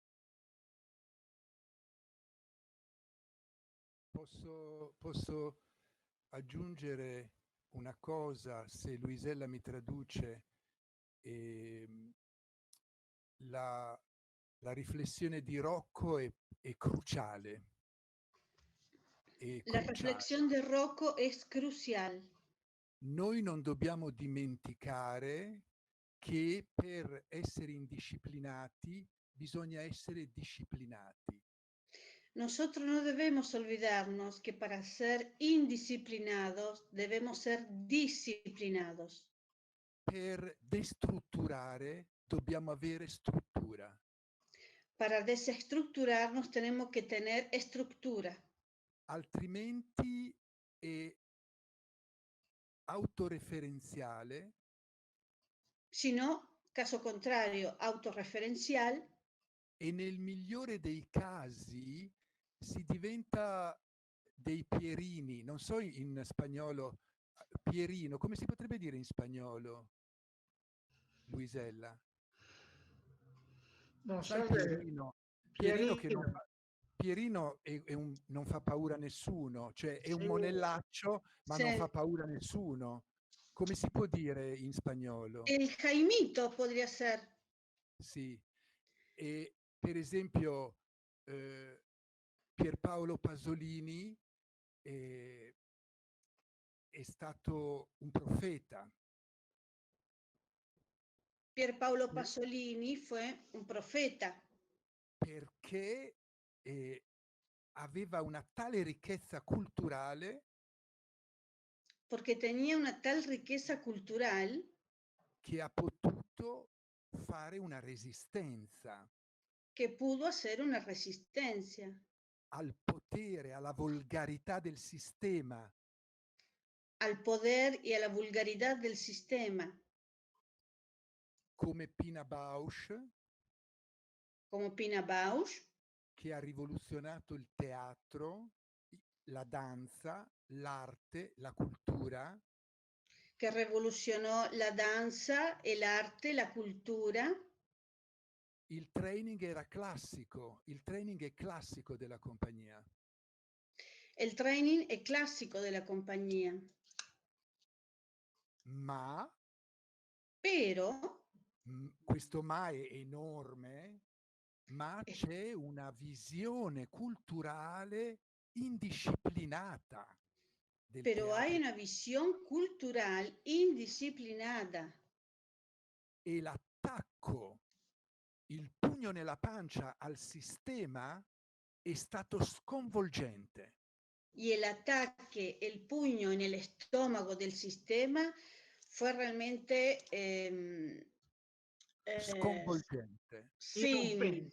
Posso aggiungere una cosa, se Luisella mi traduce, la, la riflessione di Rocco è cruciale. La reflexión de Rocco es crucial. Noi non dobbiamo dimenticare che per essere indisciplinati bisogna essere disciplinati. Nosotros no debemos olvidarnos que para ser indisciplinados debemos ser disciplinados. Per destrutturare dobbiamo avere struttura. Para desestructurarnos tenemos que tener estructura. Altrimenti è autoreferenziale. Si no, caso contrario, autorreferencial. E nel migliore dei casi si diventa dei pierini, non so in spagnolo, pierino, come si potrebbe dire in spagnolo? Luisella? Non Sai so se Pierino che non Pierino, fa, Pierino non fa paura a nessuno, cioè è un sì, monellaccio, ma non fa Sí. paura a nessuno. Come si può dire in spagnolo? El Jaimito podría ser. Sì. E per esempio Pierpaolo Pasolini eh, è stato un profeta. Pierpaolo Per- Pasolini fue un profeta perché aveva una tale ricchezza culturale porque tenía una tal riqueza cultural che ha potuto fare una resistenza que pudo hacer una resistencia al potere, alla volgarità del sistema, al poder y a la vulgaridad del sistema, come Pina Bausch, como Pina Bausch, che ha rivoluzionato il teatro, la danza, l'arte, la cultura, que revolucionó la danza, el arte, la cultura. il training era classico, il training è classico della compagnia. El training es clásico de la compañía, Ma pero questo ma è enorme, ma es c'è una visione culturale indisciplinata del pero hay teatro una visión cultural indisciplinada e l'attacco, il pugno nella pancia al sistema è stato sconvolgente. y el ataque, el puño en el estómago del sistema fue realmente Sconvolgente. sí, Sì,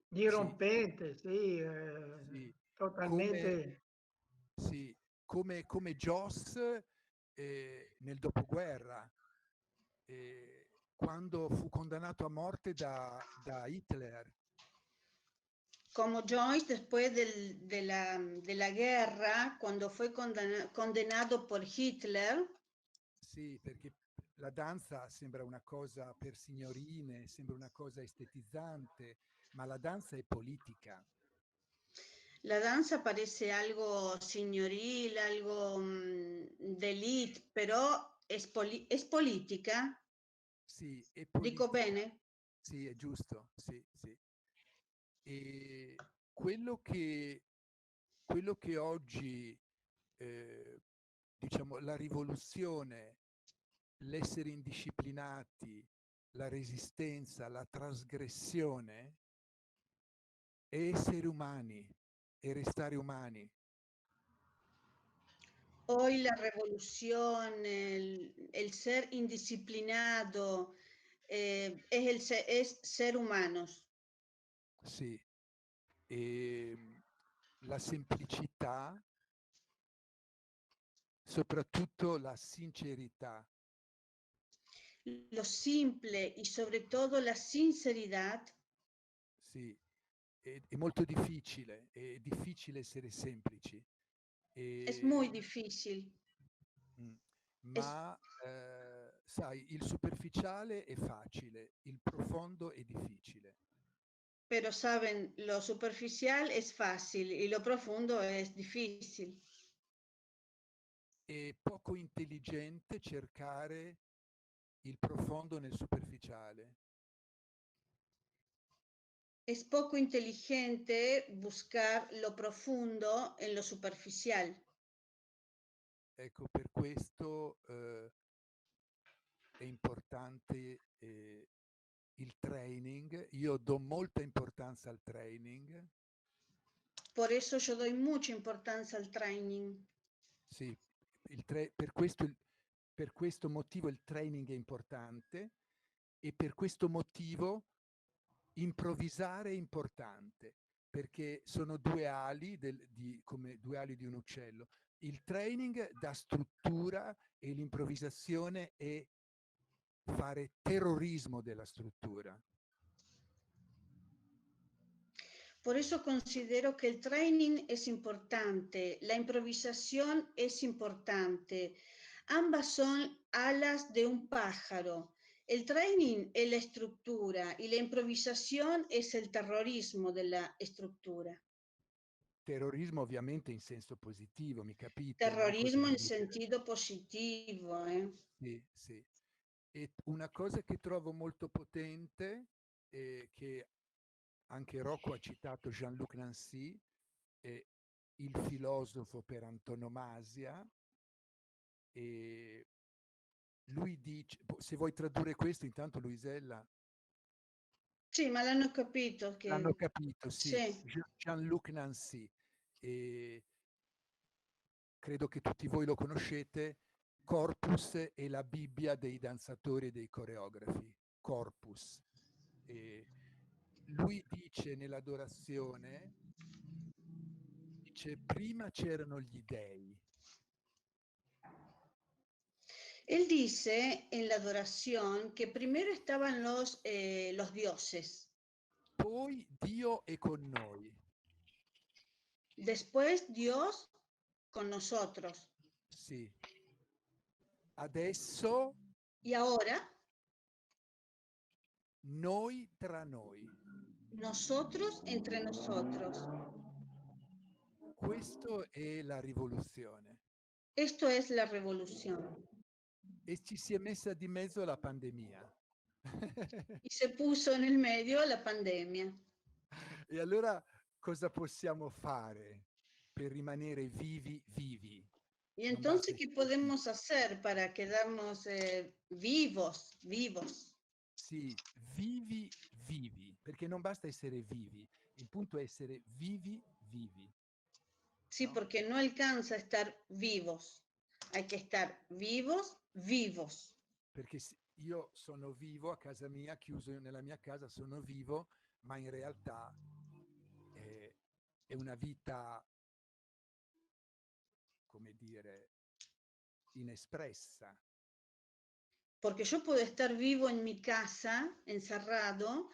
dirompente, sì, sì. Come, totalmente. sì, come Joss nel dopoguerra, quando fu condannato a morte da Hitler. como Joyce después de la guerra, cuando fue condenado por Hitler, Sì, perché la danza sembra una cosa per signorine, sembra una cosa estetizzante, ma la danza è politica. la danza parece algo señoril, algo de élite, pero es política, Sì, è dico politica. bene. Sì, è giusto, sì, sì. E quello che oggi, diciamo, la rivoluzione, l'essere indisciplinati, la resistenza, la trasgressione, è essere umani e restare umani. Hoy la revolución, el ser indisciplinado, es ser humanos. Sì. E la semplicità, soprattutto la sincerità. Lo simple y sobre todo la sinceridad Sì, è molto difficile, è difficile essere semplici. es muy E, difícil. mm, Es, ma sai, il superficiale è facile, il profondo è difficile. pero saben, lo superficial es fácil y lo profundo es difícil. È poco intelligente cercare il profondo nel superficiale. Es poco inteligente buscar lo profundo en lo superficial. Ecco, per questo è importante il training. Io do molta importanza al training. Por eso yo doy mucha importancia al training. Sì, per questo motivo il training è importante e per questo motivo improvvisare è importante, perché sono due ali, come due ali di un uccello. Il training dà struttura e l'improvvisazione è fare terrorismo della struttura. Por eso considero que el training es importante, la improvisación es importante. Ambas son alas de un pájaro El training es la estructura y la improvisación es el terrorismo della struttura. Terrorismo ovviamente in senso positivo, mi capite, no? Cosa Terrorismo vuol in dire? sentido positivo. Sì, sì. E una cosa che trovo molto potente, che anche Rocco ha citato Jean-Luc Nancy, il filosofo per antonomasia, e lui dice, se vuoi tradurre questo, intanto Luisella, Sì, ma l'hanno capito l'hanno che... capito, sì, Sì. Jean-Luc Nancy, e credo che tutti voi lo conoscete, Corpus è la Bibbia dei danzatori e dei coreografi, Corpus. E lui dice nell'adorazione, dice prima c'erano gli dei, Él dice en la adoración que primero estaban los dioses, poi Dio è con noi, después Dios con nosotros sì. Adesso y ahora noi tra noi. nosotros entre nosotros. Questo è la rivoluzione. Esto es la revolución. E ci si è messa di mezzo la pandemia. Y se puso en el medio la pandemia. E allora cosa possiamo fare per rimanere vivi vivi? Y Non basta entonces, ¿qué essere vivi. podemos hacer para quedarnos vivos, vivos? Sì, vivi vivi, perché non basta essere vivi, il punto è essere vivi vivi. Sí, No? porque no alcanza a estar vivos. Hay que estar vivos, vivos. Perché io sono vivo a casa mia, chiuso nella mia casa, sono vivo, ma in realtà è una vita, come dire, inespressa. Porque yo puedo estar vivo en mi casa, encerrado,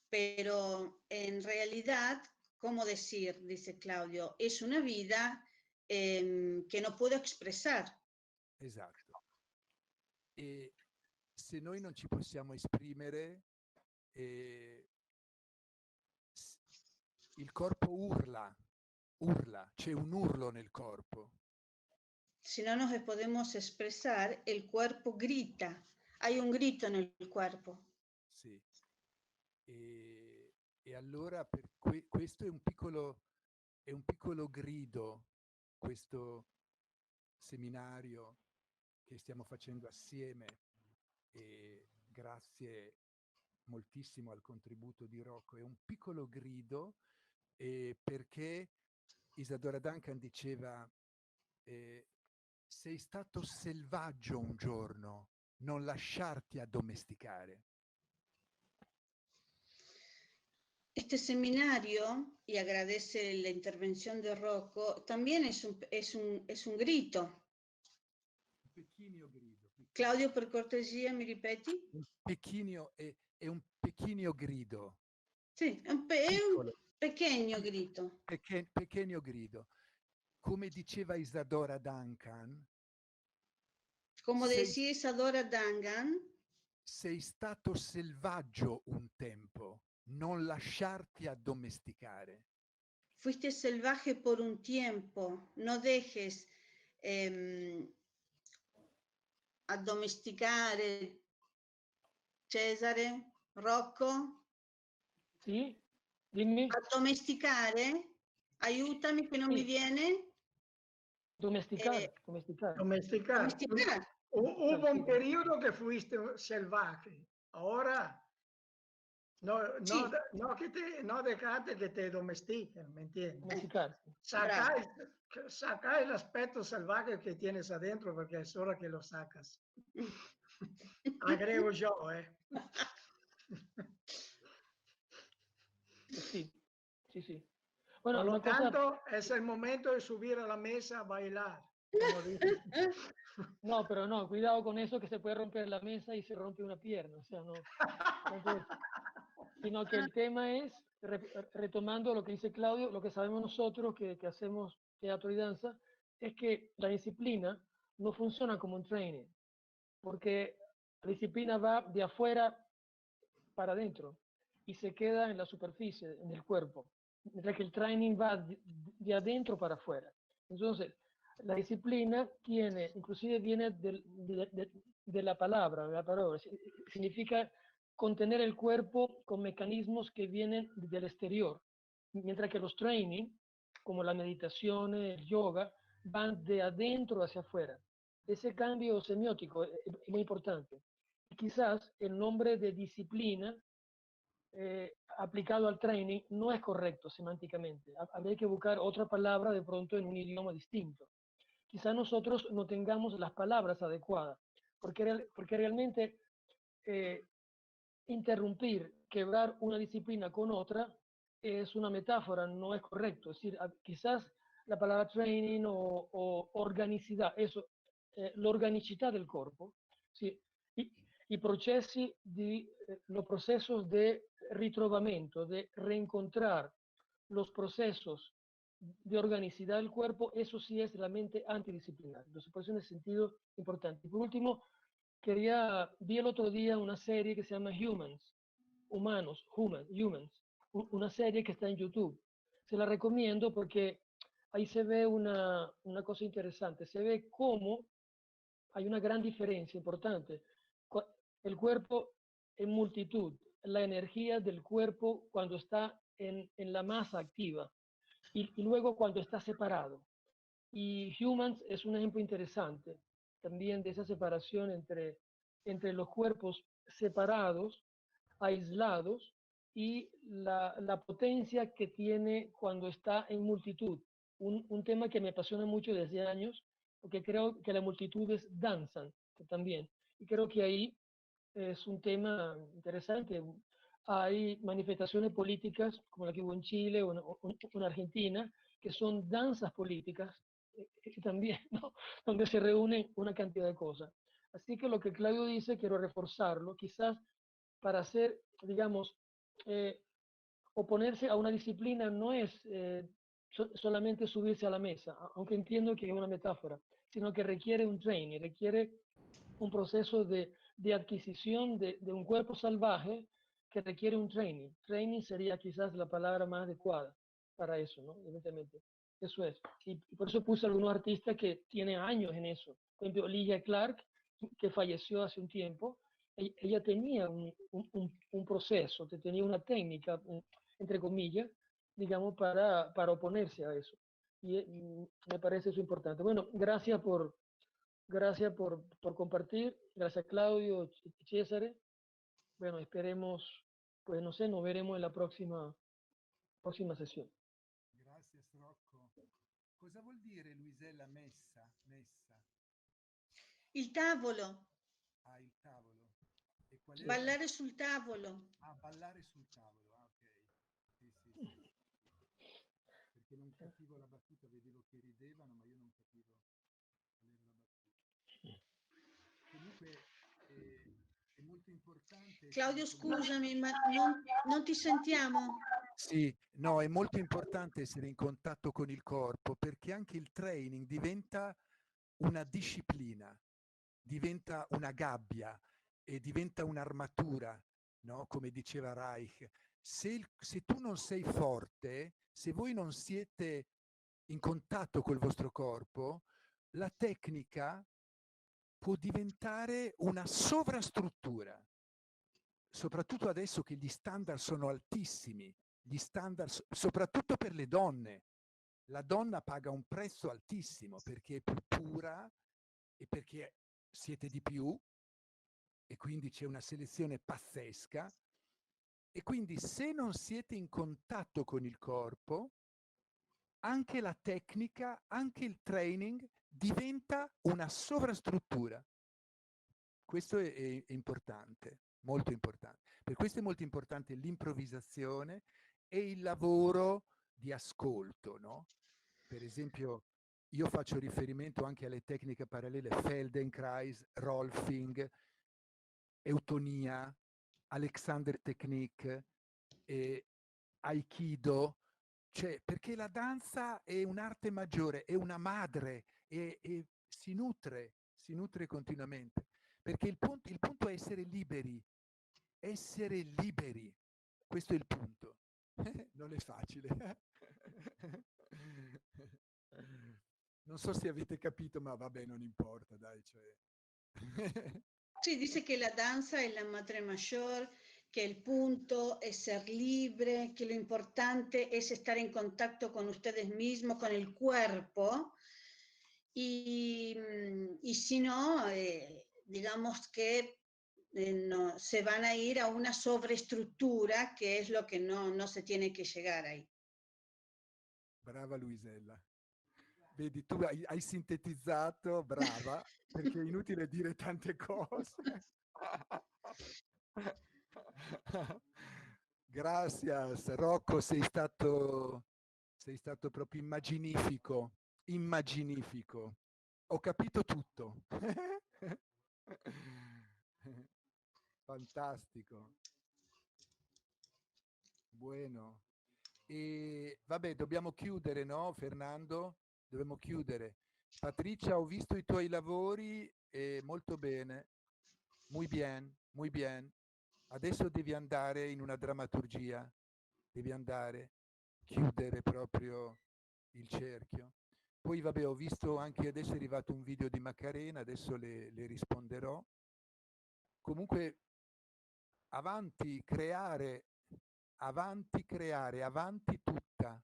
pero en realidad, ¿cómo decir? Dice Claudio, es una vida que no puedo expresar. Esatto. E se noi non ci possiamo esprimere, il corpo urla, c'è un urlo nel corpo. Si no nos podemos expresar, el cuerpo grita. Hay un grito en el cuerpo. Sì. E allora questo è un piccolo grido, questo seminario che stiamo facendo assieme, e grazie moltissimo al contributo di Rocco, è un piccolo grido, perché Isadora Duncan diceva, sei stato selvaggio un giorno, non lasciarti addomesticare. Este seminario, y agradece la intervención de Rocco, también es un grito. Un pequeño grido. Claudio, per cortesia, mi ripeti? Un pequeño, è un pequeño grido. Sì, è un pequeño grito. Pequeño grido. Come diceva Isadora Duncan, Como decía Isadora Duncan, sei stato selvaggio un tempo, non lasciarti addomesticare. fuiste salvaje por un tiempo, no dejes addomesticare. Cesare, Rocco? Sì, dimmi. Addomesticare? Aiutami che non mi Sì. viene. Domesticare, domesticare. Domesticare. Domesticare. Hubo un periodo que fuiste salvaje. Ahora no, Sí. no dejate que te domestiquen, ¿me entiendes? Domesticarsi. Saca el aspecto salvaje que tienes adentro porque es hora que lo sacas. Agrego yo, ¿eh? Sì, sì, sì. Bueno, Por lo una cosa... tanto, es el momento de subir a la mesa a bailar. Como dice. No, pero no, cuidado con eso que se puede romper la mesa y se rompe una pierna, o sea, no. Entonces, sino que el tema es, retomando lo que dice Claudio, lo que sabemos nosotros que hacemos teatro y danza, es que la disciplina no funciona como un training, porque La disciplina va de afuera para adentro y se queda en la superficie, en el cuerpo, mientras que el training va de adentro para afuera. Entonces, la disciplina tiene, inclusive viene de la palabra, significa contener el cuerpo con mecanismos que vienen del exterior, mientras que los training, como la meditación, el yoga, van de adentro hacia afuera. Ese cambio semiótico es muy importante. Quizás el nombre de disciplina aplicado al training no es correcto semánticamente. Habría que buscar otra palabra de pronto en un idioma distinto. Quizás nosotros no tengamos las palabras adecuadas, porque realmente eh, interrumpir, quebrar una disciplina con otra es una metáfora, no es correcto. Es decir, quizás la palabra training o organicidad, eso, l'organicità del corpo, sì, i processi los procesos de ritrovamento, de reencontrar los procesos de organicidad del cuerpo, eso sí es realmente antidisciplinar. Entonces, por eso en ese sentido importante. Y por último, vi el otro día una serie que se llama Humans, Humans, una serie que está en YouTube. Se la recomiendo porque ahí se ve una cosa interesante. Se ve cómo hay una gran diferencia importante. El cuerpo en multitud, la energía del cuerpo cuando está en la masa activa y luego cuando está separado. Y Humans es un ejemplo interesante también de esa separación entre los cuerpos separados, aislados, y la potencia que tiene cuando está en multitud. Un tema que me apasiona mucho desde años, porque creo que las multitudes danzan también. Y creo que ahí es un tema interesante. Hay manifestaciones políticas como la que hubo en Chile o en Argentina, que son danzas políticas también, ¿no? Donde se reúnen una cantidad de cosas. Así que lo que Claudio dice, quiero reforzarlo, quizás para hacer, digamos, eh, oponerse a una disciplina no es solamente subirse a la mesa, aunque entiendo que es una metáfora, sino que requiere un training, requiere un proceso de adquisición de un cuerpo salvaje que requiere un training. Training sería quizás la palabra más adecuada para eso, ¿no? Evidentemente. Eso es. Y por eso puse algunos artistas que tienen años en eso. Por ejemplo, Olivia Clark, que falleció hace un tiempo, ella tenía un proceso, tenía una técnica, entre comillas, digamos, para oponerse a eso. Y me parece eso importante. Bueno, gracias por compartir. Gracias, Claudio, César. Bueno, esperemos, pues no sé, nos veremos en la próxima sesión. Gracias, Rocco. Cosa vuol dire, Luisella, messa? Messa? Il tavolo, Ah, il tavolo. E qual è ballare sul tavolo. Ah, ballare sul tavolo. Ah, ok. Sì, sì, sì. Perché non capivo la battuta, vedevo che ridevano, ma io non capivo qual era la battuta. Comunque è molto importante. Claudio, scusami, ma non ti sentiamo. Sì, no, è molto importante essere in contatto con il corpo perché anche il training diventa una disciplina, diventa una gabbia e diventa un'armatura, no? Come diceva Reich. Se tu non sei forte, se voi non siete in contatto col vostro corpo, la tecnica può diventare una sovrastruttura, soprattutto adesso che gli standard sono altissimi, gli standard, soprattutto per le donne. La donna paga un prezzo altissimo perché è più pura e perché siete di più e quindi c'è una selezione pazzesca. E quindi se non siete in contatto con il corpo, anche la tecnica, anche il training diventa una sovrastruttura. Questo è importante, molto importante. Per questo è molto importante l'improvvisazione e il lavoro di ascolto, no? Per esempio, io faccio riferimento anche alle tecniche parallele Feldenkrais, Rolfing, Eutonia, Alexander Technique, Aikido, cioè, perché la danza è un'arte maggiore, è una madre e si nutre continuamente. perché il punto è essere liberi, questo è il punto. Non è facile. Non so se avete capito, ma vabbè, non importa, dai. Cioè. Sí, dice que la danza es la madre mayor, que el punto es ser libre, que lo importante es estar en contacto con ustedes mismos, con el cuerpo, y si no, digamos que no, se van a ir a una sobreestructura, que es lo que no se tiene que llegar ahí. Brava Luisella. Vedi, tu hai sintetizzato, brava, perché è inutile dire tante cose. Gracias, Rocco, sei stato proprio immaginifico. Ho capito tutto. Fantastico. Bueno. E vabbè, dobbiamo chiudere, no, Fernando? Dobbiamo chiudere. Patricia, ho visto i tuoi lavori e molto bene. Muy bien, muy bien. Adesso devi andare in una drammaturgia, devi andare, chiudere proprio il cerchio. Poi vabbè, ho visto anche adesso è arrivato un video di Macarena, adesso le risponderò. Comunque, avanti, creare, avanti tutta.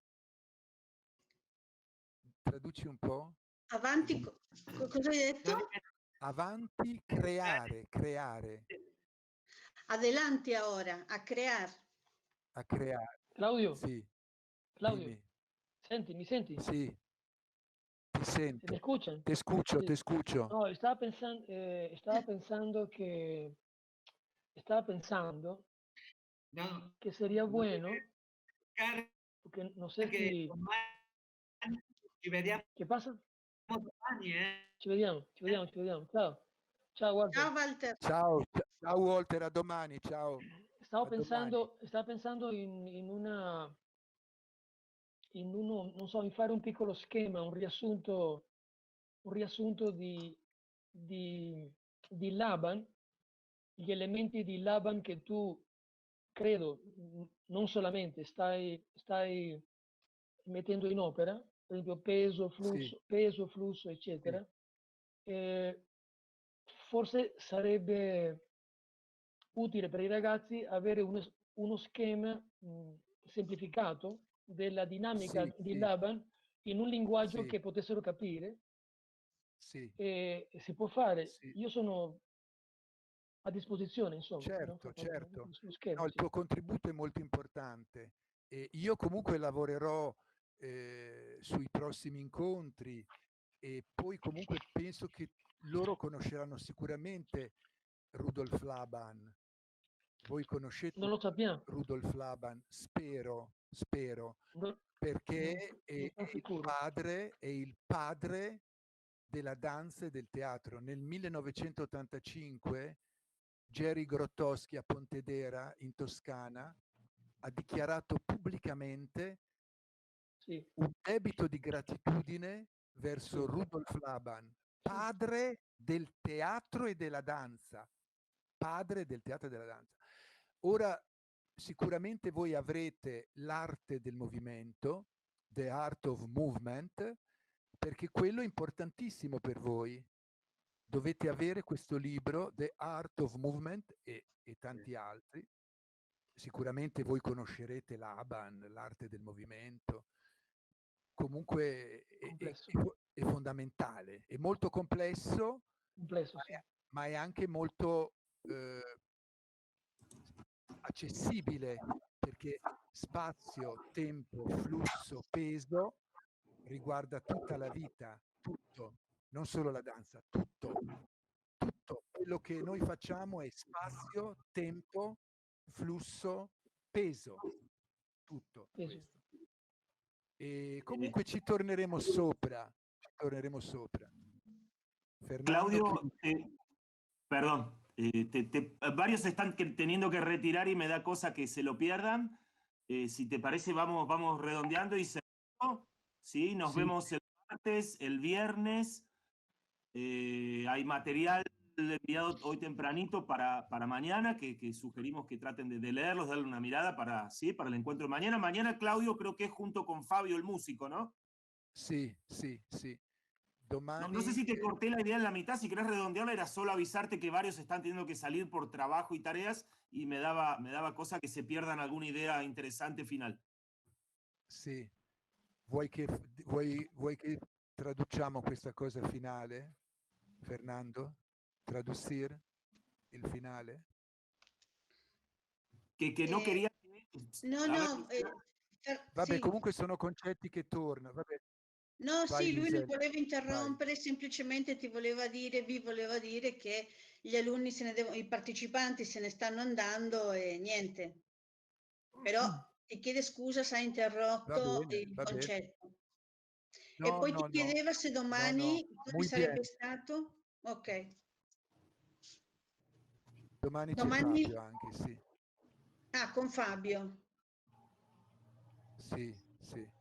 Traduci un po'? Avanti, cosa hai detto? Avanti, creare. Adelante ahora, a crear. A creare. Claudio, Sì, Claudio, dimmi. senti, mi senti? Sì, ti ¿Me sento. escuchan? Te escucho, Sí. te escucho. No, estaba pensando No, que sería bueno, Cara, porque no sé che si... domani ci vediamo ¿Qué pasa? domani, Ci vediamo. Ciao. Ciao, Walter. Ciao Walter. Ciao, ciao Walter, a domani, ciao. Estaba A domani. pensando non so, in fare un piccolo schema, un riassunto di Laban, gli elementi di Laban che tu, credo, non solamente stai mettendo in opera, per esempio Sì, peso, flusso, sì, eccetera. Forse sarebbe utile per i ragazzi avere uno schema semplificato della dinamica sì, di sì, Laban in un linguaggio sì, che potessero capire, sì, e si può fare. sì. Io sono a disposizione, insomma, no? Certo, certo. Sullo schema, No, il sì. tuo contributo è molto importante. E io comunque lavorerò sui prossimi incontri e poi comunque penso che loro conosceranno sicuramente Rudolf Laban. Voi conoscete Non lo sappiamo, Rudolf Laban? Spero, non perché non sono sicuro. è il padre della danza e del teatro. Nel 1985 Jerry Grottoschi a Pontedera, in Toscana, ha dichiarato pubblicamente Sì, un debito di gratitudine verso sì, Rudolf Laban, sì. padre del teatro e della danza. Padre del teatro e della danza. Ora, sicuramente voi avrete l'arte del movimento, The Art of Movement, perché quello è importantissimo per voi. Dovete avere questo libro, The Art of Movement, e tanti altri. Sicuramente voi conoscerete l'Aban, l'arte del movimento. Comunque Complesso, è fondamentale, è molto complesso, sì. ma è anche molto accessibile, perché spazio, tempo, flusso, peso riguarda tutta la vita, tutto, non solo la danza, tutto. Tutto quello che noi facciamo è spazio, tempo, flusso, peso, tutto Peso. questo. E comunque ci torneremo sopra, Fernando, Claudio, perdón, varios se están teniendo que retirar y me da cosa que se lo pierdan. Si te parece, vamos redondeando y cerrando. ¿Sí? Nos Sí. vemos el martes, el viernes. Hay material enviado hoy tempranito para mañana, que sugerimos que traten de leerlos, darle una mirada para el encuentro de mañana. Mañana, Claudio, creo que es junto con Fabio, el músico, ¿no? Sì, sì, sì. No, Domani... no sé si te corté la idea en la mitad, si querés redondearla, era solo avisarte que varios están teniendo que salir por trabajo y tareas y me daba cosa que se pierdan alguna idea interesante final. Sì. Vuoi che traduciamo questa cosa finale, Fernando? Traducir il finale? Que no quería... No, A ver, no, Vabbè, sì. comunque sono concetti che tornano. Vabbè. No, Vai, sì, lui non Lisel, voleva vai. interrompere, semplicemente vi voleva dire che gli alunni i partecipanti se ne stanno andando e niente. Però ti chiede scusa se ha Va interrotto bene, il va bene. concetto. E No, poi ti no, no, chiedeva se no, no, domani dove muy bien. sarebbe stato. Ok. Domani c'è Domani, Fabio anche, sì. con Fabio. Sì, sì.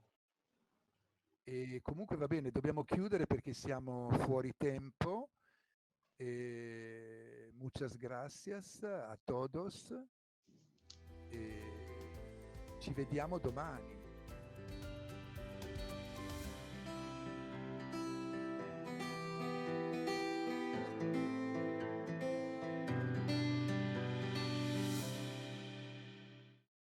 E comunque va bene, dobbiamo chiudere perché siamo fuori tempo. Muchas gracias a todos. E ci vediamo domani.